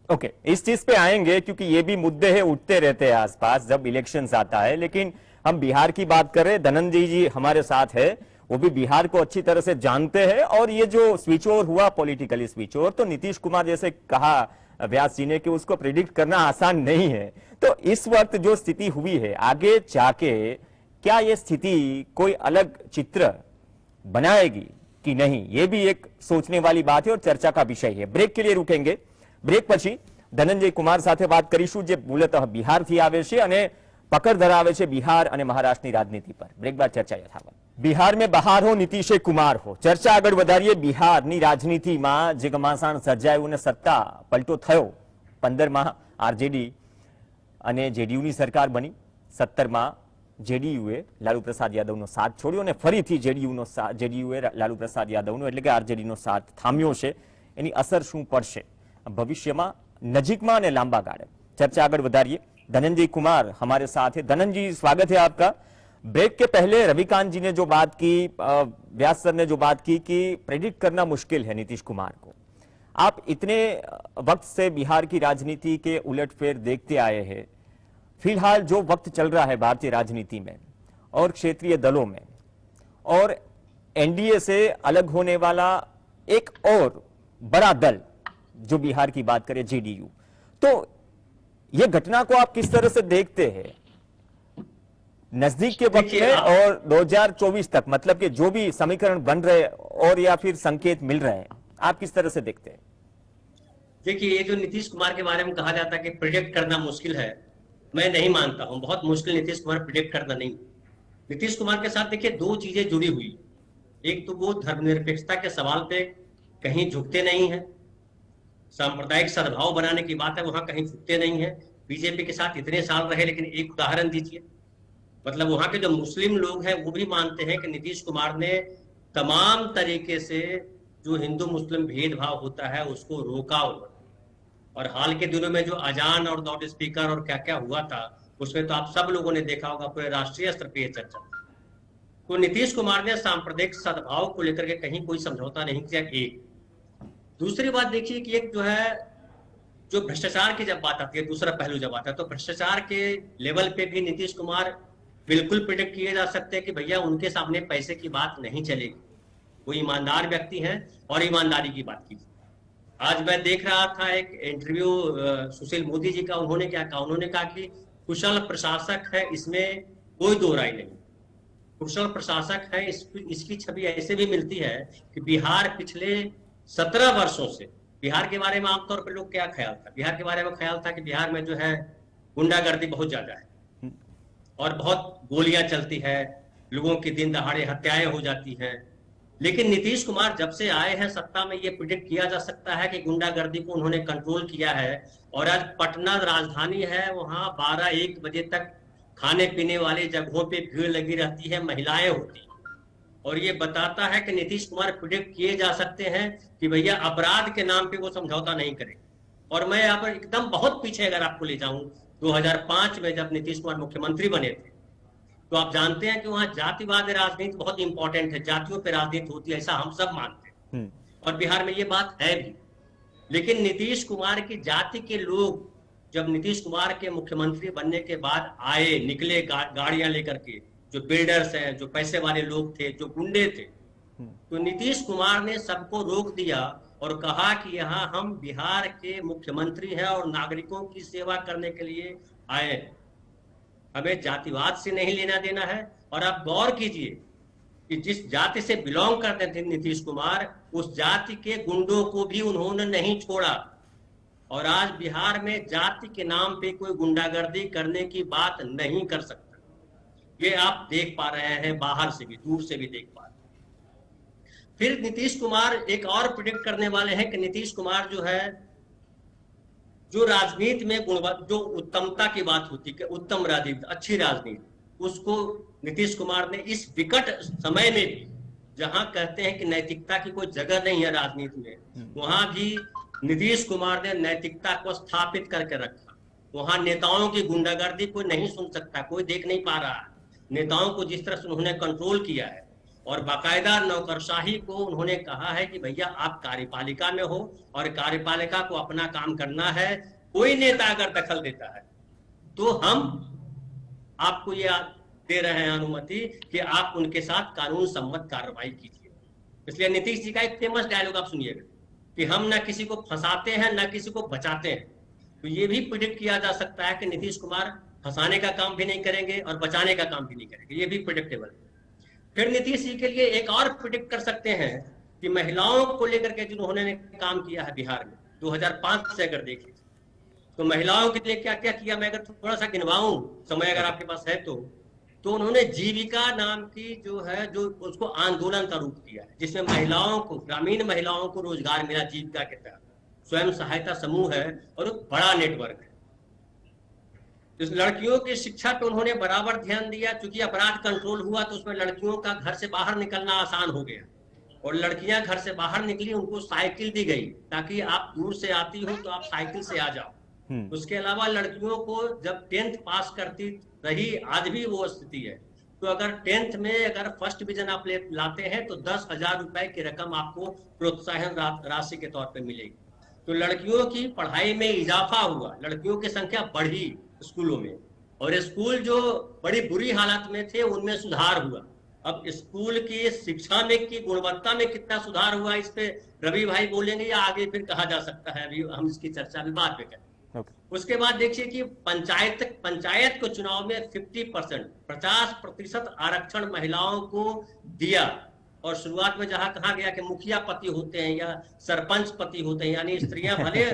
Speaker 1: ओके, इस चीज पे आएंगे क्योंकि ये भी मुद्दे हैं, उठते रहते हैं आसपास जब इलेक्शंस आता है। लेकिन हम बिहार की बात कर रहे हैं, धनंजय जी हमारे साथ है, वो भी बिहार को अच्छी तरह से जानते हैं। और ये जो स्विच ओवर हुआ, पॉलिटिकली स्विच ओवर, तो नीतीश कुमार जैसे कहा व्यास जी ने कि उसको प्रिडिक्ट करना आसान नहीं है। तो इस वक्त जो स्थिति हुई है, आगे जाके क्या ये स्थिति कोई अलग चित्र बनाएगी कि नहीं, ये भी एक सोचने वाली बात है और चर्चा का विषय है। ब्रेक के लिए रुकेंगे, ब्रेक પછી ધનંજય કુમાર સાથે વાત કરીશું, જે મૂળતઃ બિહારથી આવે છે અને પકડ ધરાવે છે બિહાર અને મહારાષ્ટ્રની રાજનીતિ પર. બ્રેક બાદ ચર્ચા યથાવત. બિહાર में બહાર હો નીતિશ કુમાર હો, ચર્ચા આગળ વધારીએ. બિહારની રાજનીતિમાં જે ઘમાસાણ સર્જાયું અને સત્તા પલટો થયો. 15માં આરજેડી અને જેડીયુની સરકાર બની. 17માં જેડીયુએ લાલુ પ્રસાદ યાદવનો સાથ છોડ્યો અને ફરીથી જેડીયુએ લાલુ પ્રસાદ યાદવનો એટલે કે આરજેડીનો સાથ થામ્યો છે. એની અસર શું પડશે ભવિષ્યમાં, નજીકમાં અને લાંબા ગાળે? चर्चा आगे बढ़ाइए. धनंजय कुमार हमारे साथ है. धनंजय, स्वागत है आपका. ब्रेक के पहले रविकांत जी ने जो बात की, व्यास सर ने जो बात की कि प्रेडिक्ट करना मुश्किल है नीतीश कुमार को. आप इतने वक्त से बिहार की राजनीति के उलटफेर देखते आए हैं. फिलहाल जो वक्त चल रहा है भारतीय राजनीति में और क्षेत्रीय दलों में और एनडीए से अलग होने वाला एक और बड़ा दल जो बिहार की बात करें जेडीयू, तो ये घटना को आप किस तरह से देखते हैं नजदीक के वक्त में और 2024 तक, मतलब कि जो भी समीकरण बन रहे और या फिर संकेत मिल रहे हैं, आप किस तरह से देखते हैं?
Speaker 4: देखिए, ये जो नीतीश कुमार के बारे में कहा जाता है कि प्रिडिक्ट करना मुश्किल है, मैं नहीं मानता हूं. बहुत मुश्किल नीतीश कुमार प्रिडिक्ट करना नहीं. नीतीश कुमार के साथ देखिए दो चीजें जुड़ी हुई. एक तो वो धर्मनिरपेक्षता के सवाल पे कहीं झुकते नहीं है, सांप्रदायिक सद्भाव बनाने की बात है, वहां कहीं झुकते नहीं है. बीजेपी के साथ इतने साल रहे, लेकिन एक उदाहरण दीजिए. मतलब वहां के जो मुस्लिम लोग हैं वो भी मानते हैं कि नीतीश कुमार ने तमाम तरीके से जो हिंदू मुस्लिम भेदभाव होता है उसको रोका. और हाल के दिनों में जो अजान और लाउड स्पीकर और क्या क्या हुआ था, उसमें तो आप सब लोगों ने देखा होगा, पूरे राष्ट्रीय स्तर पर यह चर्चा. तो नीतीश कुमार ने सांप्रदायिक सद्भाव को लेकर के कहीं कोई समझौता नहीं किया. एक दूसरी बात देखिए कि एक जो है, जो भ्रष्टाचार की जब बात आती है, दूसरा पहलू जब आता है, तो भ्रष्टाचार के लेवल पे भी नीतीश कुमार बिल्कुल प्रिडिक्ट किए जा सकते हैं कि भैया उनके सामने पैसे की बात नहीं चलेगी. वो ईमानदार व्यक्ति हैं और ईमानदारी की बात कीजिए. आज मैं देख रहा था एक इंटरव्यू सुशील मोदी जी का. उन्होंने क्या कहा? उन्होंने कहा कि कुशल प्रशासक है, इसमें कोई दो राय नहीं. कुशल प्रशासक है, इसकी छवि ऐसे भी मिलती है कि बिहार पिछले 17 वर्षों से, बिहार के बारे में आमतौर पर लोग क्या ख्याल था? बिहार के बारे में ख्याल था कि बिहार में जो है गुंडागर्दी बहुत ज्यादा है और बहुत गोलियां चलती है, लोगों की दिन दहाड़े हत्याएं हो जाती हैं. लेकिन नीतीश कुमार जब से आए हैं सत्ता में, ये प्रिडिक्ट किया जा सकता है कि गुंडागर्दी को उन्होंने कंट्रोल किया है. और आज पटना राजधानी है, वहां 12-1 बजे तक खाने पीने वाली जगहों पे भीड़ लगी रहती है, महिलाएं होती हैं. और ये बताता है कि नीतीश कुमार प्रिडिक्ट किए जा सकते हैं कि भैया अपराध के नाम पे वो समझौता नहीं करेंगे. और मैं यहाँ पर एकदम बहुत पीछे अगर आपको ले जाऊं, 2005 में जब नीतीश कुमार मुख्यमंत्री बने थे, तो आप जानते हैं कि वहां जातिवाद राजनीति बहुत इंपॉर्टेंट है, जातियों पर राजनीति होती है, ऐसा हम सब मानते हैं. और बिहार में ये बात है भी. लेकिन नीतीश कुमार की जाति के लोग जब नीतीश कुमार के मुख्यमंत्री बनने के बाद आए, निकले गाड़ियां लेकर के, जो बिल्डर्स हैं, जो पैसे वाले लोग थे, जो गुंडे थे, तो नीतीश कुमार ने सबको रोक दिया और कहा कि यहाँ हम बिहार के मुख्यमंत्री हैं और नागरिकों की सेवा करने के लिए आए हैं, हमें जातिवाद से नहीं लेना देना है. और आप गौर कीजिए कि जिस जाति से बिलोंग करते थे नीतीश कुमार, उस जाति के गुंडों को भी उन्होंने नहीं छोड़ा. और आज बिहार में जाति के नाम पे कोई गुंडागर्दी करने की बात नहीं कर सकता. ये आप देख पा रहे हैं, बाहर से भी, दूर से भी देख पा रहे हैं. फिर नीतीश कुमार एक और प्रिडिक्ट करने वाले हैं कि नीतीश कुमार जो है, जो राजनीति में जो उत्तमता की बात होती है, उत्तम राजनीति, अच्छी राजनीति, उसको नीतीश कुमार ने इस विकट समय में भी, जहां कहते हैं कि नैतिकता की कोई जगह नहीं है राजनीति में, वहां भी नीतीश कुमार ने नैतिकता को स्थापित करके रखा. वहां नेताओं की गुंडागर्दी कोई नहीं सुन सकता, कोई देख नहीं पा रहा है. नेताओं को जिस तरह से उन्होंने कंट्रोल किया है और बाकायदा नौकरशाही को उन्होंने कहा है कि भैया आप कार्यपालिका में हो और कार्यपालिका को अपना काम करना है. कोई नेता अगर दखल देता है तो हम आपको ये दे रहे हैं अनुमति कि आप उनके साथ कानून सम्मत कार्रवाई कीजिए. इसलिए नीतीश जी का एक फेमस डायलॉग आप सुनिएगा कि हम ना किसी को फंसाते हैं ना किसी को बचाते हैं. तो ये भी प्रिडिक्ट किया जा सकता है कि नीतीश कुमार फंसाने का काम भी नहीं करेंगे और बचाने का काम भी नहीं करेंगे. ये भी प्रिडिक्टेबल है. फिर नीतीश जी के लिए एक और प्रिडिक्ट कर सकते हैं कि महिलाओं को लेकर के जिन्होंने काम किया है बिहार में 2005 से अगर देखें, तो महिलाओं के लिए क्या क्या किया, मैं अगर थोड़ा सा गिनवाऊं, समय अगर आपके पास है तो उन्होंने जीविका नाम की जो है, जो उसको आंदोलन का रूप दिया है, जिसमें महिलाओं को, ग्रामीण महिलाओं को रोजगार मिला जीविका के तहत। स्वयं सहायता समूह है और एक बड़ा नेटवर्क है। इस लड़कियों की शिक्षा पे उन्होंने बराबर ध्यान दिया, क्योंकि अपराध कंट्रोल हुआ तो उसमें लड़कियों का घर से बाहर निकलना आसान हो गया, और लड़कियां घर से बाहर निकली, उनको साइकिल दी गई ताकि आप दूर से आती हो तो आप साइकिल से आ जाओ। उसके अलावा लड़कियों को जब 10th पास करती रही, आज भी वो स्थिति है, तो अगर 10th में अगर फर्स्ट डिवीजन आप लाते हैं तो 10,000 रुपए की रकम आपको प्रोत्साहन राशि के तौर पे मिलेगी। तो लड़कियों की पढ़ाई में इजाफा हुआ, लड़कियों की संख्या बढ़ी स्कूलों में, और स्कूल जो बड़ी बुरी हालत में थे उनमें सुधार हुआ। अब स्कूल की शिक्षा में की गुणवत्ता में कितना सुधार हुआ, इस पे रवि भाई बोलेंगे या आगे फिर कहा जा सकता है, अभी हम इसकी चर्चा अभी बाद में करें। उसके बाद देखिए कि पंचायत को चुनाव में 50% आरक्षण महिलाओं को दिया, और शुरुआत में जहां कहा गया कि मुखिया पति होते हैं या सरपंच पति होते हैं, यानी स्त्रियां भले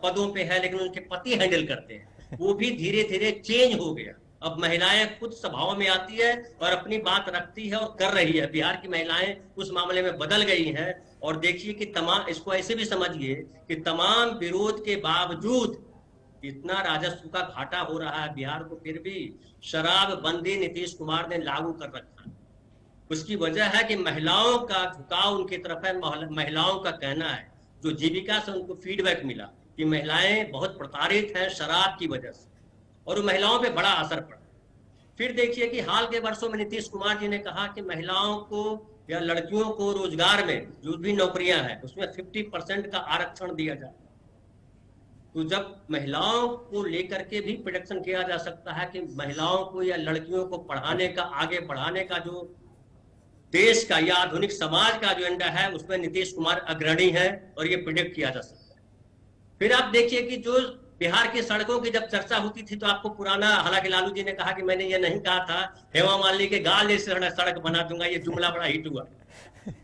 Speaker 4: पदों पे है लेकिन उनके पति हैंडल करते हैं, वो भी धीरे धीरे चेंज हो गया। अब महिलाएं खुद सभाओं में आती है और अपनी बात रखती है और कर रही है। बिहार की महिलाएं उस मामले में बदल गई हैं। और देखिए कि तमाम, इसको ऐसे भी समझिए कि तमाम विरोध के बावजूद इतना राजस्व का घाटा हो रहा है बिहार को, फिर भी शराब बंदी नीतीश कुमार ने लागू कर रखा है। उसकी वजह है कि महिलाओं का झुकाव उनकी तरफ है। महिलाओं का कहना है, जो जीविका से उनको फीडबैक मिला कि महिलाएं बहुत प्रताड़ित हैं शराब की वजह से, और महिलाओं पे बड़ा असर पड़ा। फिर देखिए कि हाल के वर्षों में नीतीश कुमार जी ने कहा कि महिलाओं को या लड़कियों को रोजगार में जो भी नौकरियां हैं उसमें 50% का आरक्षण दिया जाए। तो जब महिलाओं को लेकर के भी प्रोडक्शन किया जा सकता है कि महिलाओं को या लड़कियों को पढ़ाने का, आगे बढ़ाने का जो देश का या आधुनिक समाज का जो एजेंडा है उसमें नीतीश कुमार अग्रणी है, और ये प्रिडिक्ट किया जा सकता है। फिर आप देखिए कि जो बिहार की सड़कों की जब चर्चा होती थी तो आपको पुराना, हालांकि लालू जी ने कहा कि मैंने ये नहीं कहा था हेमा मालिनी के गाल जैसे सड़क बना दूंगा, ये जुमला बड़ा हिट हुआ।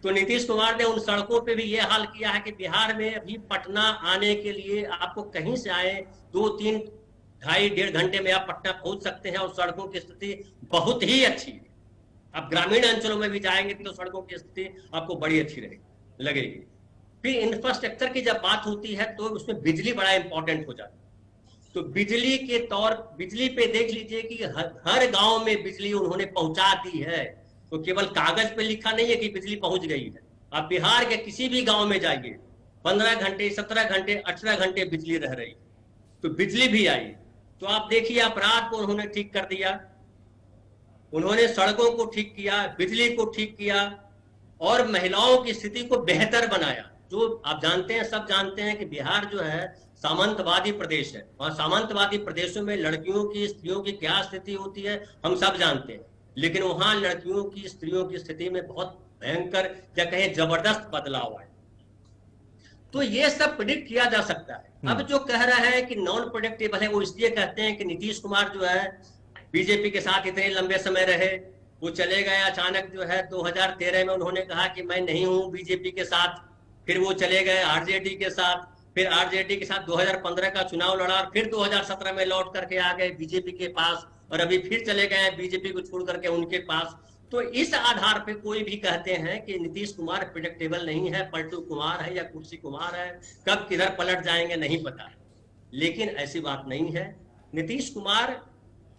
Speaker 4: तो नीतीश कुमार ने उन सड़कों पे भी ये हाल किया है कि बिहार में अभी पटना आने के लिए आपको कहीं से आए 2-3 ढाई-1.5 घंटे में आप पटना पहुंच सकते हैं, और सड़कों की स्थिति बहुत ही अच्छी है। आप ग्रामीण अंचलों में भी जाएंगे तो सड़कों की स्थिति आपको बड़ी अच्छी रहेगी, लगेगी। फिर इंफ्रास्ट्रक्चर की जब बात होती है तो उसमें बिजली बड़ा इंपॉर्टेंट हो जाता है। तो बिजली पे देख लीजिए कि हर गांव में बिजली उन्होंने पहुंचा दी है। तो केवल कागज पे लिखा नहीं है कि बिजली पहुंच गई है। आप बिहार के किसी भी गांव में जाइए, 15 घंटे, 17 घंटे, 18 घंटे बिजली रह रही, तो बिजली भी आई। तो आप देखिए अपराध को उन्होंने ठीक कर दिया, उन्होंने सड़कों को ठीक किया, बिजली को ठीक किया, और महिलाओं की स्थिति को बेहतर बनाया। जो आप जानते हैं, सब जानते हैं कि बिहार जो है सामंतवादी प्रदेश है, और सामंतवादी प्रदेशों में लड़कियों की, स्त्रियों की क्या स्थिति होती है हम सब जानते हैं। लेकिन वहां लड़कियों की, स्त्रियों की स्थिति में बहुत भयंकर या कहें जबरदस्त बदलाव आए। तो ये सब प्रेडिक्ट किया जा सकता है। अब जो कह रहा है कि नॉन प्रेडिक्टेबल है, वो इसलिए कहते हैं कि नीतीश कुमार जो है बीजेपी के साथ इतने लंबे समय रहे, वो चले गए अचानक जो है 2013 में उन्होंने कहा कि मैं नहीं हूं बीजेपी के साथ, फिर वो चले गए आरजेडी के साथ, फिर आरजेडी के साथ 2015 का चुनाव लड़ा, और फिर 2017 में लौट करके आ गए बीजेपी के पास, और अभी फिर चले गए बीजेपी को छोड़ करके उनके पास। तो इस आधार पे कोई भी कहते हैं कि नीतीश कुमार प्रेडिक्टेबल नहीं है, पलटू कुमार है या कुर्सी कुमार है, कब किधर पलट जाएंगे नहीं पता। लेकिन ऐसी बात नहीं है। नीतीश कुमार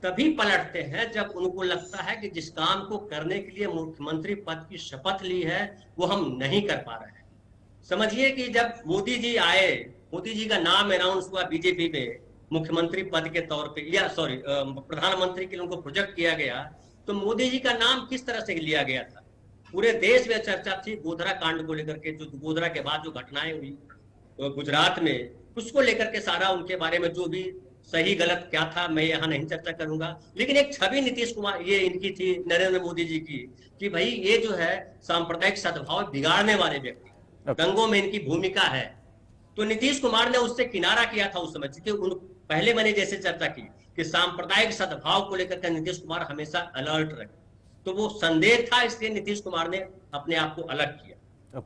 Speaker 4: तभी पलटते हैं जब उनको लगता है कि जिस काम को करने के लिए मुख्यमंत्री पद की शपथ ली है वो हम नहीं कर पा रहे हैं। समझिए कि जब मोदी जी आए, मोदी जी का नाम अनाउंस हुआ बीजेपी में मुख्यमंत्री पद के तौर पे, या प्रधानमंत्री के लिए उनको प्रोजेक्ट किया गया, तो मोदी जी का नाम किस तरह से लिया गया था। पूरे देश में चर्चा थी गोधरा कांड को लेकर के, जो गोधरा के बाद जो घटनाएं हुई गुजरात में, उसको लेकर के सारा उनके बारे में जो भी सही गलत क्या था मैं यहाँ नहीं चर्चा करूंगा। लेकिन एक छवि नीतीश कुमार, ये इनकी थी नरेंद्र मोदी जी की, कि भाई ये जो है सांप्रदायिक सद्भाव बिगाड़ने वाले व्यक्ति, दंगों में इनकी भूमिका है। तो नीतीश कुमार ने उससे किनारा किया था उस समय, क्योंकि पहले मैंने जैसे चर्चा की कि सांप्रदायिक सद्भाव को लेकर के नीतीश कुमार हमेशा अलर्ट रहे, तो वो संदेह था, इसलिए नीतीश कुमार ने अपने आप को अलग किया।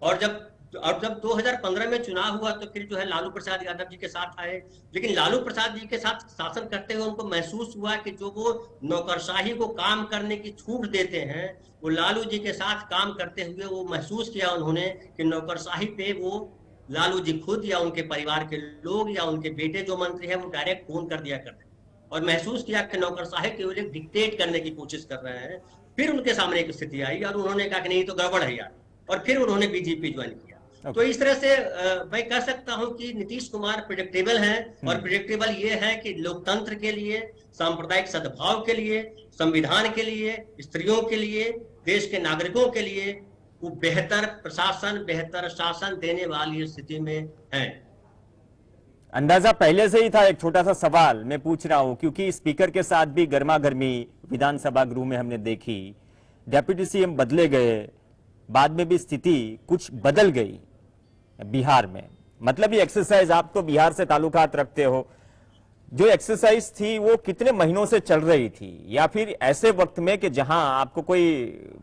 Speaker 4: और जब और जब 2015 में चुनाव हुआ तो फिर जो है लालू प्रसाद यादव जी के साथ आए, लेकिन लालू प्रसाद जी के साथ शासन करते हुए उनको महसूस हुआ कि जो वो नौकरशाही को काम करने की छूट देते हैं, वो लालू जी के साथ काम करते हुए वो महसूस किया उन्होंने कि नौकरशाही पे वो लालू जी खुद या उनके परिवार के लोग या उनके बेटे जो मंत्री हैं वो डायरेक्ट फोन कर दिया करते हैं, और महसूस किया कि नौकरशाही केवल एक डिक्टेट करने की कोशिश कर रहे हैं। फिर उनके सामने एक स्थिति आई और उन्होंने कहा कि नहीं तो गड़बड़ है यार, और फिर उन्होंने बीजेपी ज्वाइन किया। तो इस तरह से मैं कह सकता हूं कि नीतीश कुमार प्रेडिक्टेबल हैं, और प्रेडिक्टेबल ये है कि लोकतंत्र के लिए, सांप्रदायिक सद्भाव के लिए, संविधान के लिए, स्त्रियों के लिए, देश के नागरिकों के लिए वो बेहतर प्रशासन, बेहतर शासन देने वाली स्थिति में है।
Speaker 1: अंदाजा पहले से ही था। एक छोटा सा सवाल मैं पूछ रहा हूं क्योंकि स्पीकर के साथ भी गर्मा गर्मी विधानसभा गृह में हमने देखी, डेप्यूटी सीएम बदले गए, बाद में भी स्थिति कुछ बदल गई बिहार में। मतलब ये एक्सरसाइज, आप तो बिहार से ताल्लुकात रखते हो, जो एक्सरसाइज थी वो कितने महीनों से चल रही थी, या फिर ऐसे वक्त में कि जहां आपको कोई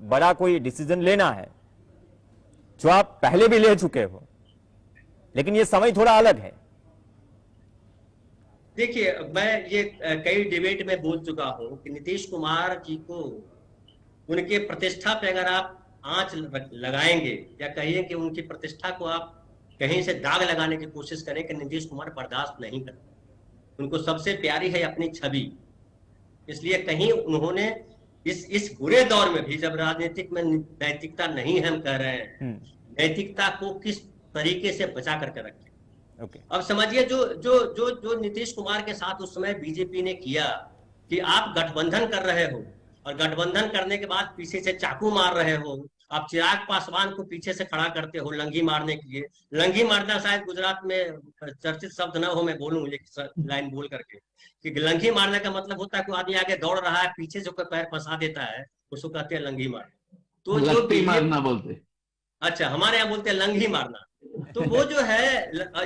Speaker 1: बड़ा कोई डिसीजन लेना है जो आप पहले भी ले चुके हो, लेकिन ये समय थोड़ा अलग है?
Speaker 4: देखिए, मैं ये कई डिबेट में बोल चुका हूं कि नीतीश कुमार जी को उनके प्रतिष्ठा पे अगर आप आंच लगाएंगे या कहिए कि उनकी प्रतिष्ठा को आप कहीं से दाग लगाने की कोशिश करें कि नीतीश कुमार बर्दाश्त नहीं करते। उनको सबसे प्यारी है अपनी छवि, इसलिए कहीं उन्होंने इस बुरे दौर में भी, जब राजनीतिक में नैतिकता नहीं हम कह रहे हैं, नैतिकता को किस तरीके से बचा करके रखें। अब समझिए जो जो जो जो नीतीश कुमार के साथ उस समय बीजेपी ने किया कि आप गठबंधन कर रहे हो और गठबंधन करने के बाद पीछे से चाकू मार रहे हो, आप चिराग पासवान को पीछे से खड़ा करते हो लंगी मारने के लिए। लंगी मारना शायद गुजरात में चर्चित शब्द ना हो, मैं बोलूं लेकिन लाइन बोल करके कि लंगी मारने का मतलब होता है कि आदमी आगे दौड़ रहा है, पीछे से कोई पैर फंसा देता है, उसको कहते हैं लंगी मारना। तो जो
Speaker 2: मारना बोलते,
Speaker 4: अच्छा हमारे यहाँ बोलते हैं लंगी मारना, तो वो जो है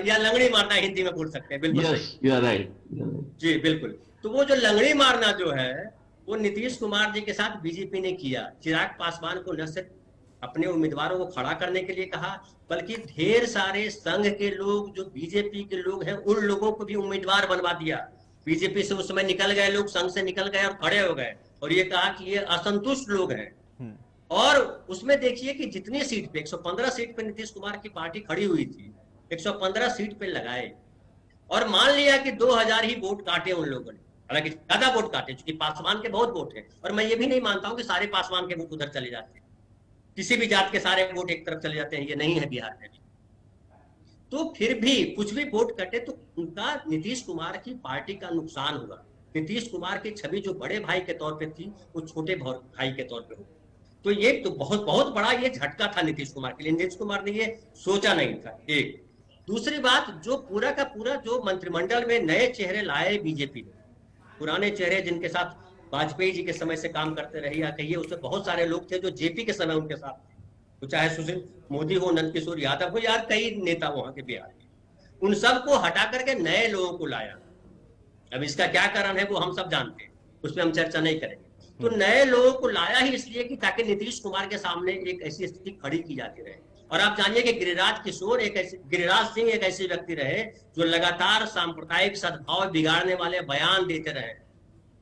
Speaker 4: या लंगड़ी मारना हिंदी में बोल सकते हैं। बिल्कुल सही,
Speaker 2: यू आर राइट
Speaker 4: जी, बिल्कुल। तो वो जो लंगड़ी मारना जो है वो नीतीश कुमार जी के साथ बीजेपी ने किया। चिराग पासवान को न सिर्फ अपने उम्मीदवारों को खड़ा करने के लिए कहा, बल्कि ढेर सारे संघ के लोग जो बीजेपी के लोग हैं उन लोगों को भी उम्मीदवार बनवा दिया। बीजेपी से उस समय निकल गए लोग, संघ से निकल गए और खड़े हो गए, और ये कहा कि ये असंतुष्ट लोग हैं। और उसमें देखिए कि जितनी सीट पे 115 सीट पे नीतीश कुमार की पार्टी खड़ी हुई थी, 115 सीट पे लगाए और मान लिया कि 2000 ही वोट काटे उन लोगों ने, हालांकि ज्यादा वोट काटे क्योंकि पासवान के बहुत वोट है। और मैं ये भी नहीं मानता हूं कि सारे पासवान के वोट उधर चले जाते हैं, किसी भी जात के सारे वोट एक तरफ चले जाते हैं, ये नहीं है बिहार में भी। तो फिर भी कुछ भी वोट कटे तो उनका नीतीश कुमार की पार्टी का नुकसान हुआ। नीतीश कुमार की छवि जो बड़े भाई के तौर पे थी वो छोटे भाई के तौर पे हो। तो ये तो बहुत बहुत बड़ा ये झटका था नीतीश कुमार के लिए। नीतीश कुमार ने ये सोचा नहीं था। एक दूसरी बात, जो पूरा का पूरा जो मंत्रिमंडल में नए चेहरे लाए बीजेपी ने, पुराने चेहरे जिनके साथ वाजपेयी जी के समय से काम करते रहे, या कहिए उसमें बहुत सारे लोग थे जो जेपी के समय उनके साथ थे, तो चाहे सुशील मोदी हो, नंद किशोर यादव हो, यार कई नेता वहां के बिहार के, उन सबको हटा करके नए लोगों को लाया। अब इसका क्या कारण है वो हम सब जानते हैं, उस पर हम चर्चा नहीं करेंगे। तो नए लोगों को लाया ही इसलिए कि ताकि नीतीश कुमार के सामने एक ऐसी स्थिति खड़ी की जाती रहे। और आप जानिए कि गिरिराज सिंह एक ऐसे व्यक्ति रहे जो लगातार सांप्रदायिक सद्भाव बिगाड़ने वाले बयान देते रहे।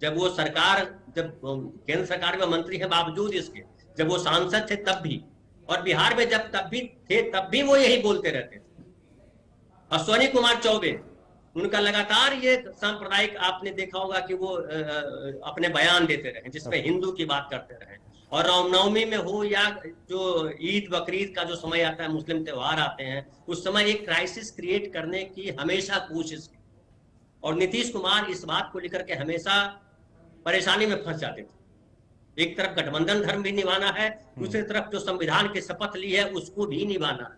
Speaker 4: जब वो सरकार, जब केंद्र सरकार में मंत्री है बावजूद इसके, जब वो सांसद थे तब भी, और बिहार में जब तब भी थे तब भी वो यही बोलते रहते थे। अश्विनी कुमार चौबे, उनका लगातार ये सांप्रदायिक, आपने देखा होगा कि वो अपने बयान देते रहे जिसमें हिंदू की बात करते रहे। और रामनवमी में हो या जो ईद बकरीद का जो समय आता है, मुस्लिम त्योहार आते हैं, उस समय एक क्राइसिस क्रिएट करने की हमेशा कोशिश की। और नीतीश कुमार इस बात को लेकर के हमेशा परेशानी में फंस जाते थे। एक तरफ गठबंधन धर्म भी निभाना है, दूसरी तरफ जो संविधान की शपथ ली है उसको भी निभाना है,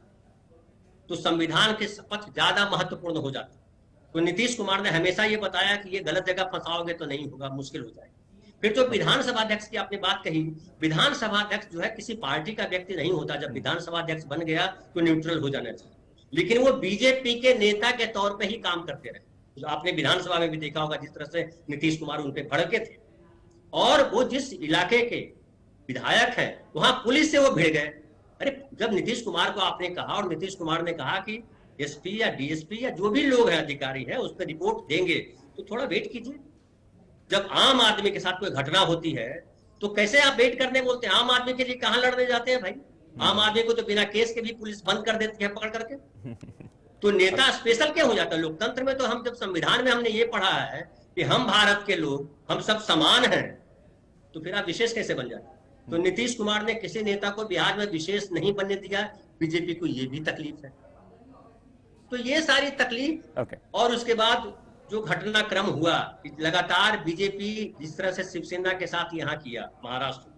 Speaker 4: तो संविधान की शपथ ज्यादा महत्वपूर्ण हो जाती है। तो नीतीश कुमार ने हमेशा ये बताया कि ये गलत जगह फंसाओगे तो नहीं होगा, मुश्किल हो जाएगी। फिर जो विधानसभा अध्यक्ष की आपने बात कही, विधानसभा अध्यक्ष जो है किसी पार्टी का व्यक्ति नहीं होता। जब विधानसभा अध्यक्ष बन गया तो न्यूट्रल हो जाना चाहिए, लेकिन वो बीजेपी के नेता के तौर पे ही काम करते रहे। तो आपने विधानसभा में भी देखा होगा जिस तरह से नीतीश कुमार उन पे भड़के थे, और वो जिस इलाके के विधायक हैं वहां पुलिस से वो भिड़ गए, अरे जब नीतीश कुमार को आपने कहा और नीतीश कुमार ने कहा कि एसपी या डीएसपी या जो भी लोग हैं अधिकारी हैं उस पर रिपोर्ट देंगे, तो थोड़ा वेट कीजिए। जब आम आदमी के साथ कोई घटना होती है तो कैसे आप वेट करने बोलते हैं? आम आदमी के लिए कहां लड़ने जाते हैं भाई? आम आदमी को तो बिना केस के भी पुलिस बंद कर देती है पकड़ करके। तो नेता स्पेशल क्यों हो जाता है? लोकतंत्र में तो हम जब संविधान में हमने ये पढ़ा है कि हम भारत के लोग, हम सब समान हैं, तो फिर आप विशेष कैसे बन जाते? तो नीतीश कुमार ने किसी नेता को बिहार में विशेष नहीं बनने दिया, बीजेपी को ये भी तकलीफ है। तो ये सारी तकलीफ और उसके बाद जो घटनाक्रम हुआ, लगातार बीजेपी जिस तरह से शिवसेना के साथ यहाँ किया महाराष्ट्र,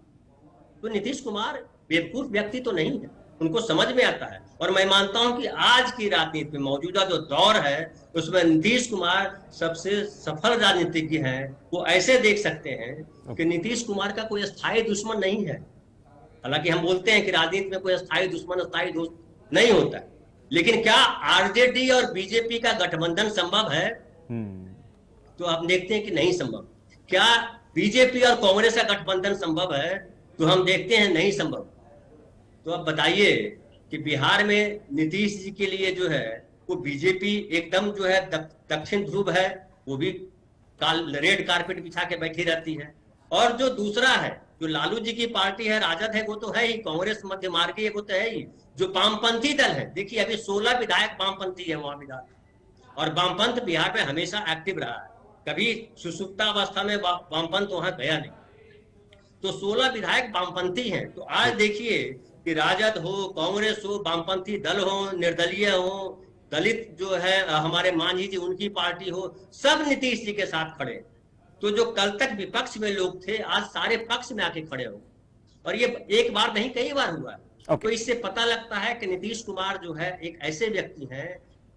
Speaker 4: तो नीतीश कुमार बेवकूफ व्यक्ति तो नहीं है, उनको समझ में आता है। और मैं मानता हूं कि आज की राजनीति में मौजूदा जो दौर है उसमें नीतीश कुमार सबसे सफल राजनीतिज्ञ हैं। वो ऐसे देख सकते हैं कि नीतीश कुमार का कोई स्थायी दुश्मन नहीं है। हालांकि हम बोलते हैं कि राजनीति में कोई स्थायी दुश्मन, स्थायी दोस्त नहीं होता है, लेकिन क्या आरजेडी और बीजेपी का गठबंधन संभव है? तो आप देखते हैं कि नहीं संभव। क्या बीजेपी और कांग्रेस का गठबंधन संभव है? तो हम देखते हैं नहीं संभव। तो अब बताइए कि बिहार में नीतीश जी के लिए जो है वो बीजेपी एकदम जो है दक्षिण ध्रुव है, वो भी रेड कारपेट बिछा के बैठी रहती है। और जो दूसरा है, जो लालू जी की पार्टी है, राजद है, वो तो है ही, कांग्रेस मध्य मार्गी है, वो तो है ही। जो वामपंथी दल है, देखिए अभी 16 विधायक वामपंथी है वहां विधान, और वामपंथ बिहार में हमेशा एक्टिव रहा है, कभी सुसुप्तावस्था में वामपंथ वहां गया नहीं। तो 16 विधायक वामपंथी हैं। तो आज देखिए कि राजद हो, कांग्रेस हो, वामपंथी दल हो, निर्दलीय हो, दलित जो है हमारे मांझी जी उनकी पार्टी हो, सब नीतीश जी के साथ खड़े। तो जो कल तक विपक्ष में लोग थे आज सारे पक्ष में आके खड़े हो, और ये एक बार नहीं कई बार हुआ है। तो इससे पता लगता है कि नीतीश कुमार जो है एक ऐसे व्यक्ति हैं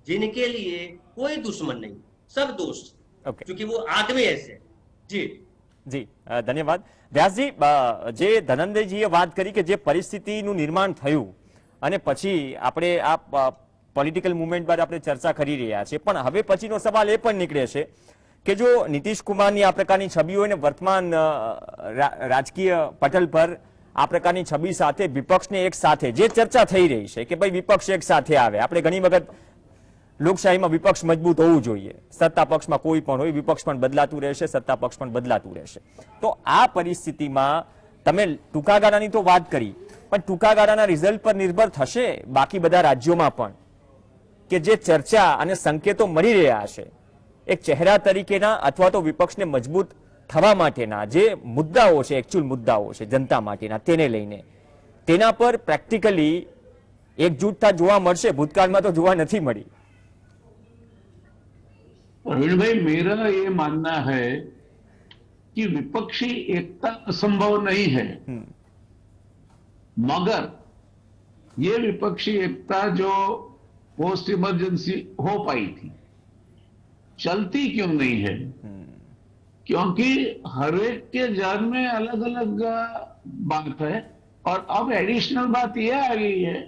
Speaker 4: जिनके लिए कोई दुश्मन नहीं, सब दोस्त, क्योंकि वो आदमी ऐसे। जी
Speaker 1: धन्यवाद વ્યાસજી। જે ધનંજયજીએ વાત કરી કે જે પરિસ્થિતિનું નિર્માણ થયું અને પછી આપણે આ પોલિટિકલ મૂવમેન્ટ બાદ આપણે ચર્ચા કરી રહ્યા છીએ, પણ હવે પછીનો સવાલ એ પણ નીકળે છે કે જો નીતિશ કુમારની આ પ્રકારની છબી હોય ને વર્તમાન રાજકીય પટલ પર આ પ્રકારની છબી સાથે વિપક્ષને એક સાથે જે ચર્ચા થઈ રહી છે કે ભાઈ વિપક્ષ એક સાથે આવે, આપણે ઘણી વખત લોકશાહીમાં વિપક્ષ મજબૂત હોવું જોઈએ, સત્તા પક્ષમાં કોઈ પણ હોય વિપક્ષ પણ બદલાતું રહેશે, સત્તા પક્ષ પણ બદલાતું રહેશે। તો આ પરિસ્થિતિમાં તમે ટૂંકા ગાળાની તો વાત કરી, પણ ટૂંકા ગાળાના રિઝલ્ટ પર નિર્ભર થશે બાકી બધા રાજ્યોમાં પણ કે જે ચર્ચા અને સંકેતો મળી રહ્યા છે એક ચહેરા તરીકેના અથવા તો વિપક્ષને મજબૂત થવા માટેના જે મુદ્દાઓ છે, એકચ્યુઅલ મુદ્દાઓ છે જનતા માટેના, તેને લઈને તેના પર પ્રેક્ટિકલી એકજૂટતા જોવા મળશે? ભૂતકાળમાં તો જોવા નથી મળી।
Speaker 2: प्रवीण भाई, मेरा ये मानना है कि विपक्षी एकता असंभव नहीं है, मगर ये विपक्षी एकता जो पोस्ट इमरजेंसी हो पाई थी चलती क्यों नहीं है? क्योंकि हर एक के जान में अलग अलग बात है। और अब एडिशनल बात यह आ गई है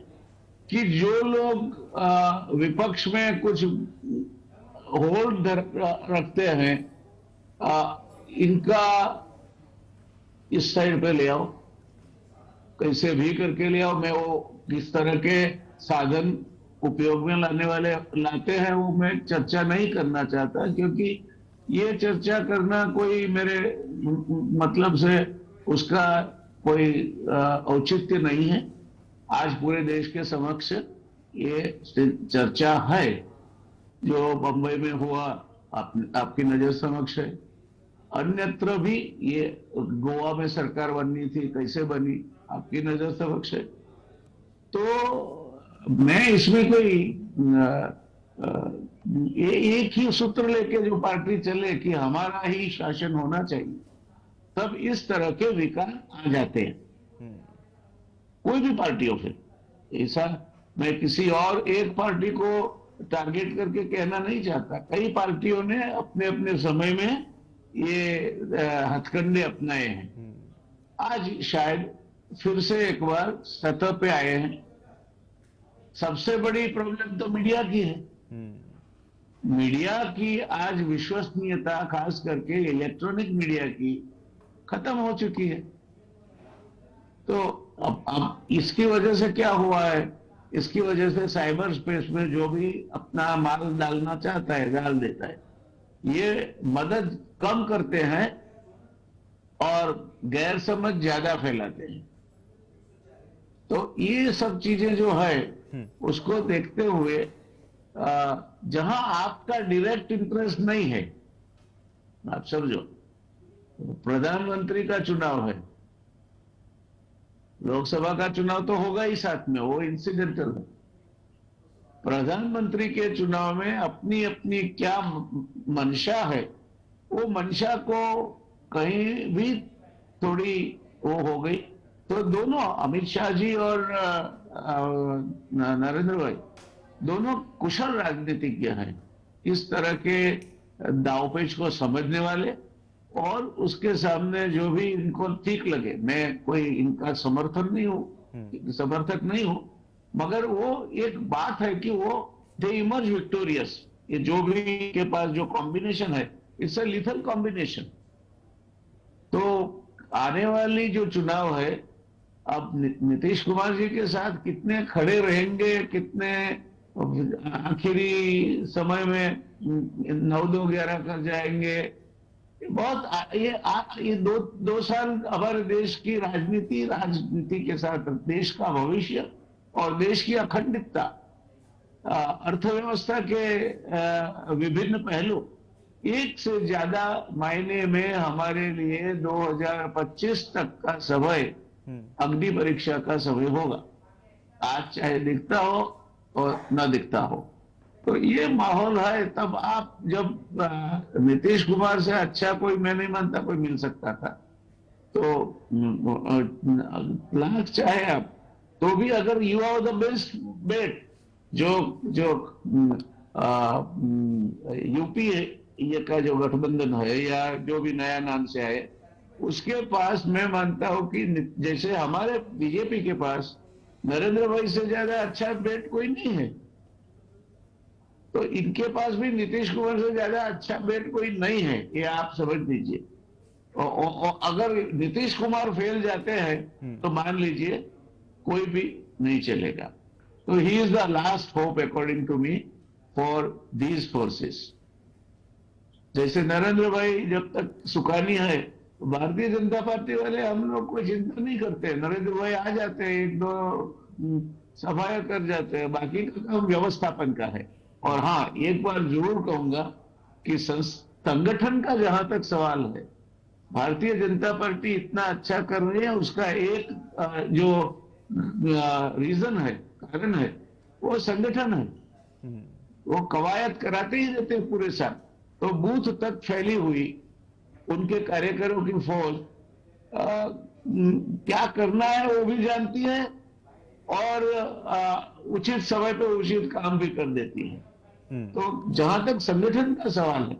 Speaker 2: कि जो लोग विपक्ष में कुछ होल्ड रखते हैं इनका इस साइड पे ले आओ, कैसे भी करके ले आओ। मैं वो किस तरह के साधन उपयोग में लाते हैं वो मैं चर्चा नहीं करना चाहता, क्योंकि ये चर्चा करना कोई मेरे मतलब से उसका कोई औचित्य नहीं है। आज पूरे देश के समक्ष ये चर्चा है, जो बंबई में हुआ आपकी नजर समक्ष है, अन्यत्र भी ये गोवा में सरकार बननी थी, कैसे बनी आपकी नजर समक्ष है। तो मैं इसमें कोई एक ही सूत्र लेके जो पार्टी चले कि हमारा ही शासन होना चाहिए, तब इस तरह के विकार आ जाते हैं कोई भी पार्टी हो। फिर ऐसा मैं किसी और एक पार्टी को टारगेट करके कहना नहीं चाहता, कई पार्टियों ने अपने अपने समय में ये हथकंडे अपनाए हैं। आज शायद फिर से एक बार सतह पे आए हैं। सबसे बड़ी प्रॉब्लम तो मीडिया की है। मीडिया की आज विश्वसनीयता, खास करके इलेक्ट्रॉनिक मीडिया की, खत्म हो चुकी है। तो अब इसकी वजह से क्या हुआ है, इसकी वजह से साइबर स्पेस में जो भी अपना माल डालना चाहता है डाल देता है। ये मदद कम करते हैं और गैर समझ ज्यादा फैलाते हैं। तो ये सब चीजें जो है उसको देखते हुए जहां आपका डायरेक्ट इंटरेस्ट नहीं है, आप समझो प्रधानमंत्री का चुनाव है, लोकसभा का चुनाव तो होगा ही साथ में, वो इंसिडेंटल है। प्रधानमंत्री के चुनाव में अपनी अपनी क्या मंशा है, वो मंशा को कहीं भी थोड़ी वो हो गई तो दोनों अमित शाह जी और नरेंद्र भाई दोनों कुशल राजनीतिज्ञ हैं, इस तरह के दांवपेच को समझने वाले, और उसके सामने जो भी इनको ठीक लगे, मैं कोई इनका समर्थक नहीं हूं, मगर वो एक बात है कि वो दे इमर्ज विक्टोरियस। ये जो भी के पास जो कॉम्बिनेशन है, इट्स अ लिथल कॉम्बिनेशन। तो आने वाली जो चुनाव है, अब नीतीश कुमार जी के साथ कितने खड़े रहेंगे, कितने आखिरी समय में 9-2-11 कर जाएंगे, बहुत ये दो साल हमारे देश की राजनीति के साथ देश का भविष्य और देश की अखंडता, अर्थव्यवस्था के विभिन्न पहलू एक से ज्यादा मायने में हमारे लिए 2025 तक का समय अग्नि परीक्षा का समय होगा। आज चाहे दिखता हो और न दिखता हो, तो ये माहौल है। तब आप जब नीतीश कुमार से अच्छा कोई, मैं नहीं मानता कोई मिल सकता था, तो लाख चाहे आप तो भी अगर you are the best bet, जो यूपी ये का जो गठबंधन है या जो भी नया नाम से आए, उसके पास मैं मानता हूं कि जैसे हमारे बीजेपी के पास नरेंद्र भाई से ज्यादा अच्छा बेट कोई नहीं है, तो इनके पास भी नीतीश कुमार से ज्यादा अच्छा बेट कोई नहीं है, ये आप समझ लीजिए। और अगर नीतीश कुमार फेल जाते हैं तो मान लीजिए कोई भी नहीं चलेगा। तो he is the last hope according to me for these forces. जैसे नरेंद्र भाई जब तक सुखानी है, तो भारतीय जनता पार्टी वाले हम लोग कोई चिंता नहीं करते, नरेंद्र भाई आ जाते हैं, 1-2 सफाया कर जाते हैं, बाकी का काम व्यवस्थापन का है। और हाँ, एक बार जरूर कहूंगा कि संगठन का जहां तक सवाल है, भारतीय जनता पार्टी इतना अच्छा कर रही है, उसका एक जो रीजन है, कारण है, वो संगठन है। वो कवायद कराते ही रहते हैं पूरे साल, तो बूथ तक फैली हुई उनके कार्यकरों की फौज क्या करना है वो भी जानती है, और उचित समय पे उचित काम भी कर देती है। तो जहां तक संगठन का सवाल है,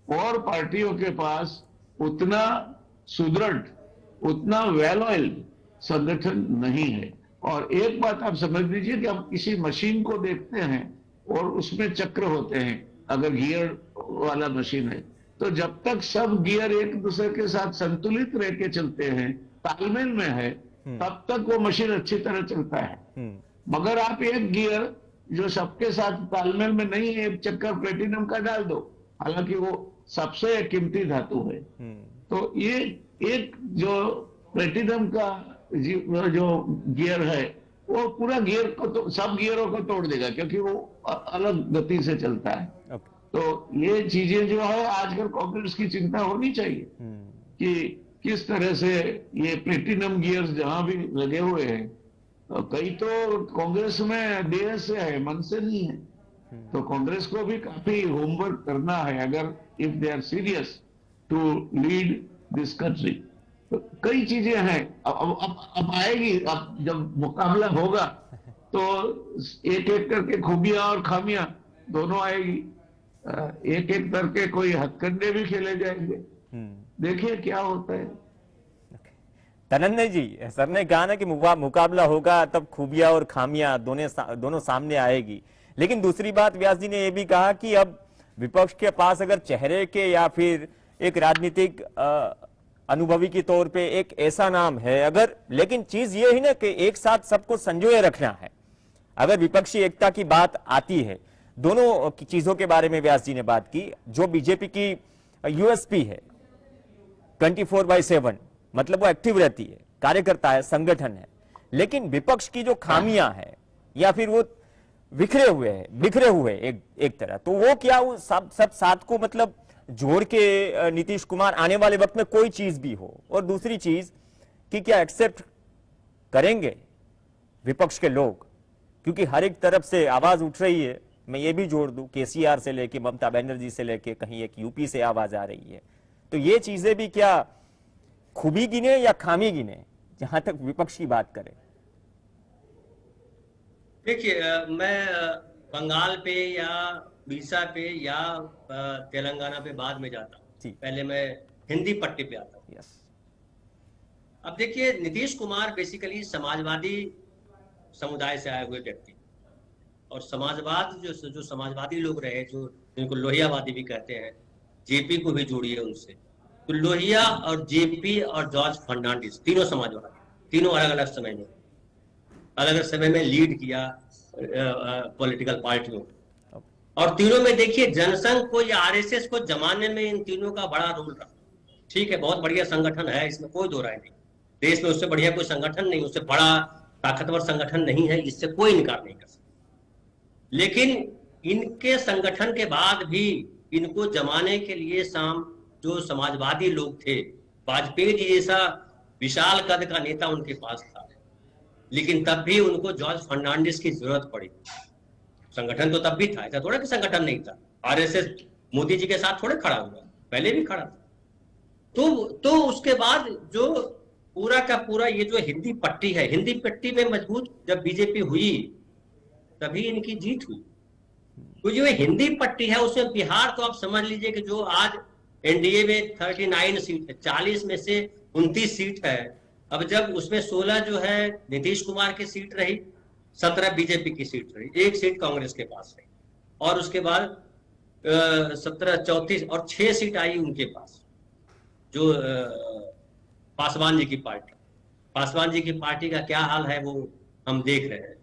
Speaker 2: और पार्टियों के पास उतना सुदृढ़, उतना वेल ऑइल्ड संगठन नहीं है। और एक बात आप समझ लीजिए कि हम किसी मशीन को देखते हैं और उसमें चक्र होते हैं, अगर गियर वाला मशीन है, तो जब तक सब गियर एक दूसरे के साथ संतुलित रह के चलते हैं, तालमेल में है, तब तक वो मशीन अच्छी तरह चलता है। मगर आप एक गियर जो सबके साथ तालमेल में नहीं है, एक चक्कर प्लेटिनम का डाल दो, हालांकि वो सबसे कीमती धातु है, तो ये एक जो प्लेटिनम का जो गियर है, वो पूरा गियर को तो सब गियरों को तोड़ देगा, क्योंकि वो अलग गति से चलता है। तो ये चीजें जो है आजकल कांग्रेस की चिंता होनी चाहिए कि किस तरह से ये प्लेटिनम गियर्स जहां भी लगे हुए हैं, कई तो कांग्रेस में देह से है, मन से नहीं है, तो कांग्रेस को भी काफी होमवर्क करना है अगर if they are serious to lead this country. तो कई चीजें हैं, अब आएगी, अब जब मुकाबला होगा तो एक एक करके खूबियां और खामियां दोनों आएगी, एक एक करके कोई हथकंडे भी खेले जाएंगे। देखिए क्या होता है।
Speaker 1: धनंजय जी, सर ने कहा ना कि मुकाबला होगा तब खूबियां और खामियां दोनों सामने आएगी, लेकिन दूसरी बात व्यास जी ने यह भी कहा कि अब विपक्ष के पास अगर चेहरे के या फिर एक राजनीतिक अनुभवी के तौर पे एक ऐसा नाम है। अगर लेकिन चीज ये है ना कि एक साथ सबको संजोए रखना है। अगर विपक्षी एकता की बात आती है, दोनों चीजों के बारे में व्यास जी ने बात की। जो बीजेपी की यूएसपी है 24/7, मतलब वो एक्टिव रहती है, कार्यकर्ता है, संगठन है। लेकिन विपक्ष की जो खामियां है या फिर वो बिखरे हुए एक तरह, तो वो क्या वो सब साथ को मतलब जोड़ के नीतीश कुमार आने वाले वक्त में कोई चीज भी हो। और दूसरी चीज कि क्या एक्सेप्ट करेंगे विपक्ष के लोग, क्योंकि हर एक तरफ से आवाज उठ रही है। मैं ये भी जोड़ दूं, केसीआर से लेके ममता बनर्जी से लेके कहीं एक यूपी से आवाज आ रही है। तो ये चीजें भी क्या खूबी गिने या खामी गिने, जहां तक विपक्ष की बात करें?
Speaker 4: देखिए, मैं बंगाल पे या उड़ीसा पे या तेलंगाना पे बाद में जाता हूँ, पहले मैं हिंदी पट्टी पे आता हूँ। अब देखिए, नीतीश कुमार बेसिकली समाजवादी समुदाय से आए हुए व्यक्ति, और समाजवाद जो समाजवादी लोग रहे, जो जिनको लोहियावादी भी कहते हैं, जेपी को भी जोड़िए उनसे, तो लोहिया और जेपी और जॉर्ज फर्नांडिस तीनों समाजवादी, तीनों अलग अलग समय में लीड किया पॉलिटिकल पार्टियों, और तीनों में देखिए जनसंघ को या आरएसएस को जमाने में इन तीनों का बड़ा रोल रहा। ठीक है, बहुत बढ़िया संगठन है, इसमें कोई दो राय नहीं। देश में उससे बढ़िया कोई संगठन नहीं, उससे बड़ा ताकतवर संगठन नहीं है, इससे कोई इनकार नहीं कर सकता। लेकिन इनके संगठन के बाद भी इनको जमाने के लिए जो समाजवादी लोग थे, वाजपेयी जी जैसा विशाल कद का नेता उनके पास था, लेकिन तब भी उनको जॉर्ज फर्नांडिस की जरूरत पड़ी। संगठन तो तब भी था, ऐसा थोड़ा कि संगठन नहीं था। आरएसएस मोदी जी के साथ थोड़े खड़ा हुआ, पहले भी खड़ा था। तो उसके बाद जो पूरा का पूरा ये जो हिंदी पट्टी है, हिंदी पट्टी में मजबूत जब बीजेपी हुई तभी इनकी जीत हुई। तो जो हिंदी पट्टी है उसमें बिहार तो आप समझ लीजिए कि जो आज एनडीए में 39 सीट है, 40 में से 29 सीट है। अब जब उसमें 16 जो है नीतीश कुमार की सीट रही, 17 बीजेपी की सीट रही, 1 सीट कांग्रेस के पास रही, और उसके बाद 17 34 और 6 सीट आई उनके पास, जो पासवान जी की पार्टी। पासवान जी की पार्टी का क्या हाल है वो हम देख रहे हैं।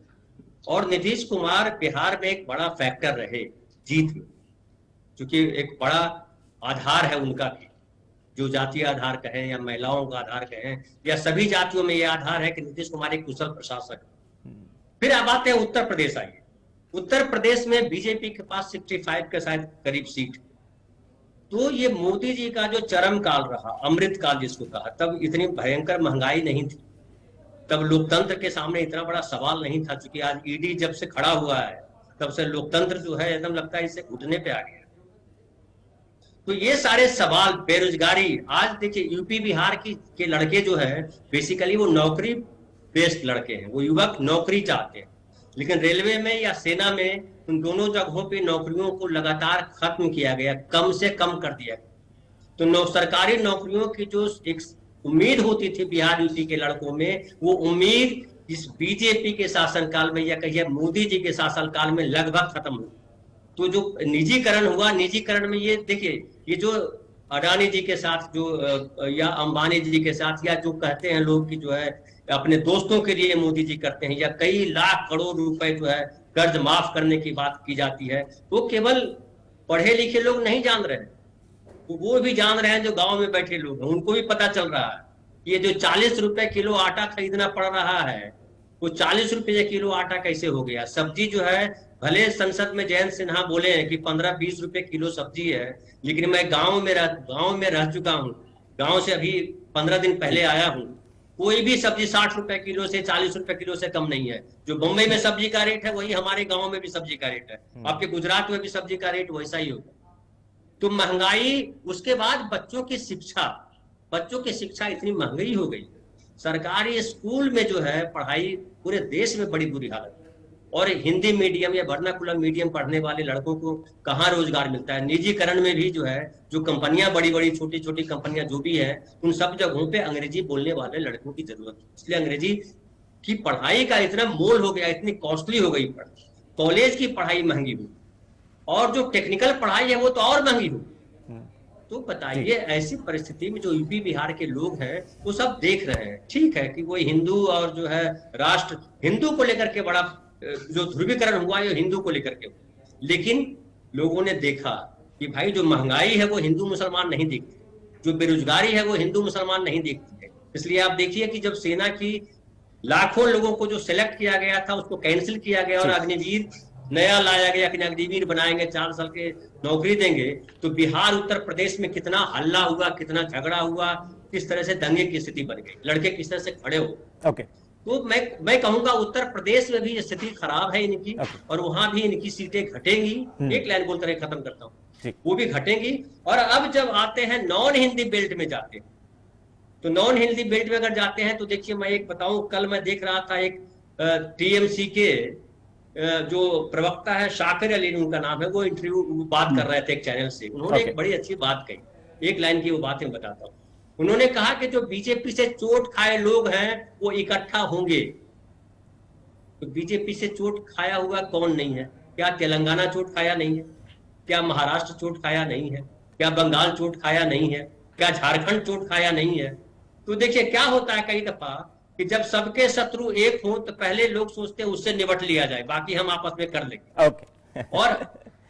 Speaker 4: और नीतीश कुमार बिहार में एक बड़ा फैक्टर रहे जीत में, क्योंकि एक बड़ा आधार है उनका भी, जो जातीय आधार कहें या महिलाओं का आधार कहें या सभी जातियों में यह आधार है कि नीतीश कुमार एक कुशल प्रशासक है। फिर अब आते हैं उत्तर प्रदेश। आइए, उत्तर प्रदेश में बीजेपी के पास 65 के शायद करीब सीट। तो ये मोदी जी का जो चरम काल रहा, अमृत काल जिसको कहा, तब इतनी भयंकर महंगाई नहीं थी, तब लोकतंत्र के सामने इतना बड़ा सवाल नहीं था। क्योंकि आज ईडी जब से खड़ा हुआ है तब से लोकतंत्र जो है एकदम लगता है इसे घुटने पे आ गया। तो ये सारे सवाल, बेरोजगारी, आज देखिए यूपी बिहार के लड़के जो है बेसिकली वो नौकरी बेस्ड लड़के हैं, वो युवक नौकरी चाहते हैं, लेकिन रेलवे में या सेना में उन दोनों जगहों पे नौकरियों को लगातार खत्म किया गया, कम से कम कर दिया गया। तो सरकारी नौकरियों की जो एक उम्मीद होती थी बिहार यूपी के लड़कों में, वो उम्मीद इस बीजेपी के शासनकाल में या कहिए मोदी जी के शासनकाल में लगभग खत्म हुई। तो जो निजीकरण हुआ, निजीकरण में ये देखिए, ये जो अडानी जी के साथ जो या अंबानी जी के साथ, या जो कहते हैं लोग कि जो है अपने दोस्तों के लिए मोदी जी करते हैं, या कई लाख करोड़ रुपए जो है कर्ज माफ करने की बात की जाती है, वो केवल पढ़े लिखे लोग नहीं जान रहे हैं, वो भी जान रहे हैं जो गांव में बैठे लोग हैं, उनको भी पता चल रहा है। ये जो 40 रुपए किलो आटा खरीदना पड़ रहा है, वो 40 रुपए किलो आटा कैसे हो गया? सब्जी जो है, भले संसद में जयंत सिन्हा बोले हैं कि 15-20 रुपए किलो सब्जी है, लेकिन मैं गांव में रह चुका हूँ, गांव से अभी 15 दिन पहले आया हूँ, कोई भी सब्जी 60 रुपए किलो से 40 रुपए किलो से कम नहीं है। जो बम्बई में सब्जी का रेट है वही हमारे गाँव में भी सब्जी का रेट है, आपके गुजरात में भी सब्जी का रेट वैसा ही होगा। तो महंगाई, उसके बाद बच्चों की शिक्षा इतनी महंगी हो गई, सरकारी स्कूल में जो है पढ़ाई पूरे देश में बड़ी बुरी हालत है, और हिंदी मीडियम या वर्नाकुलर मीडियम पढ़ने वाले लड़कों को कहाँ रोजगार मिलता है? निजीकरण में भी जो है, जो कंपनियां बड़ी बड़ी छोटी छोटी कंपनियां जो भी है, उन सब जगहों पे अंग्रेजी बोलने वाले लड़कों की जरूरत है। इसलिए अंग्रेजी की पढ़ाई का इतना मोल हो गया, इतनी कॉस्टली हो गई पढ़ाई, कॉलेज की पढ़ाई महंगी हुई, और जो टेक्निकल पढ़ाई है वो तो और महंगी हुई। तो बताइए ऐसी परिस्थिति में जो यूपी बिहार के लोग हैं वो सब देख रहे हैं। ठीक है कि वो हिंदू और जो है राष्ट्र हिंदू को लेकर के बड़ा जो ध्रुवीकरण हुआ ये हिंदू को लेकर के हुआ, लेकिन लोगों ने देखा कि भाई जो महंगाई है वो हिंदू मुसलमान नहीं देखते, जो बेरोजगारी है वो हिंदू मुसलमान नहीं देखती है। इसलिए आप देखिए कि जब सेना की लाखों लोगों को जो सिलेक्ट किया गया था उसको कैंसिल किया गया और अग्निवीर नया लाया गया कि अग्निवीर बनाएंगे, 4 साल के नौकरी देंगे, तो बिहार उत्तर प्रदेश में कितना हल्ला हुआ, कितना झगड़ा हुआ, किस तरह से दंगे की स्थिति बन गई, लड़के किस तरह से खड़े हो।
Speaker 1: ओके,
Speaker 4: तो मैं कहूंगा उत्तर प्रदेश में भी स्थिति खराब है इनकी और वहां भी इनकी सीटें घटेंगी। एक लाइन बोलकर खत्म करता हूँ, वो भी घटेंगी। और अब जब आते हैं नॉन हिंदी बेल्ट में जाते हैं, तो नॉन हिंदी बेल्ट में अगर जाते हैं तो देखिए मैं एक बताऊं, कल मैं देख रहा था एक टीएमसी के जो प्रवक्ता है शाकिर अली उनका नाम है, वो इंटरव्यू बात कर रहे थे एक चैनल से। उन्होंने एक बड़ी अच्छी बात कही, एक लाइन की वो बात मैं बताता हूँ। उन्होंने कहा कि जो बीजेपी से चोट खाए लोग हैं वो इकट्ठा होंगे। तो बीजेपी से चोट खाया हुआ कौन नहीं है? क्या तेलंगाना चोट खाया नहीं है? क्या महाराष्ट्र चोट खाया नहीं है? क्या बंगाल चोट खाया नहीं है? क्या झारखंड चोट खाया नहीं है? तो देखिए क्या होता है कई दफा कि जब सबके शत्रु एक हो तो पहले लोग सोचते हैं उससे निपट लिया जाए, बाकी हम आपस में कर लेंगे।
Speaker 1: ओके।
Speaker 4: और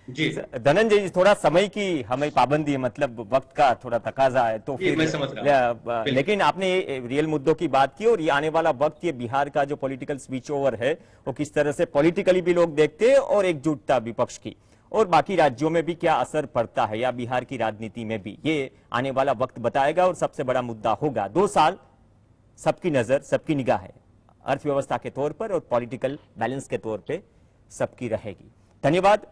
Speaker 4: जी
Speaker 1: धनंजय जी, थोड़ा समय की हमें पाबंदी है, मतलब वक्त का थोड़ा तकाजा है, तो फिर
Speaker 4: मैं समझ रहा हूं।
Speaker 1: लेकिन आपने रियल मुद्दों की बात की और ये आने वाला वक्त, ये बिहार का जो पॉलिटिकल स्विच ओवर है वो किस तरह से पॉलिटिकली भी लोग देखते हैं और एकजुटता विपक्ष की और बाकी राज्यों में भी क्या असर पड़ता है या बिहार की राजनीति में भी, ये आने वाला वक्त बताएगा और सबसे बड़ा मुद्दा होगा। 2 साल सबकी नजर, सबकी निगाह है अर्थव्यवस्था के तौर पर और पॉलिटिकल बैलेंस के तौर पे सबकी रहेगी। धन्यवाद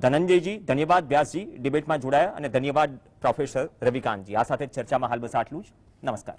Speaker 1: ધનંજય જી, ધન્યવાદ વ્યાસ જી ડિબેટમાં જોડાયા અને ધન્યવાદ પ્રોફેસર રવિકાંત જી। આ સાથે ચર્ચામાં હાલ બસ આટલું જ। નમસ્કાર।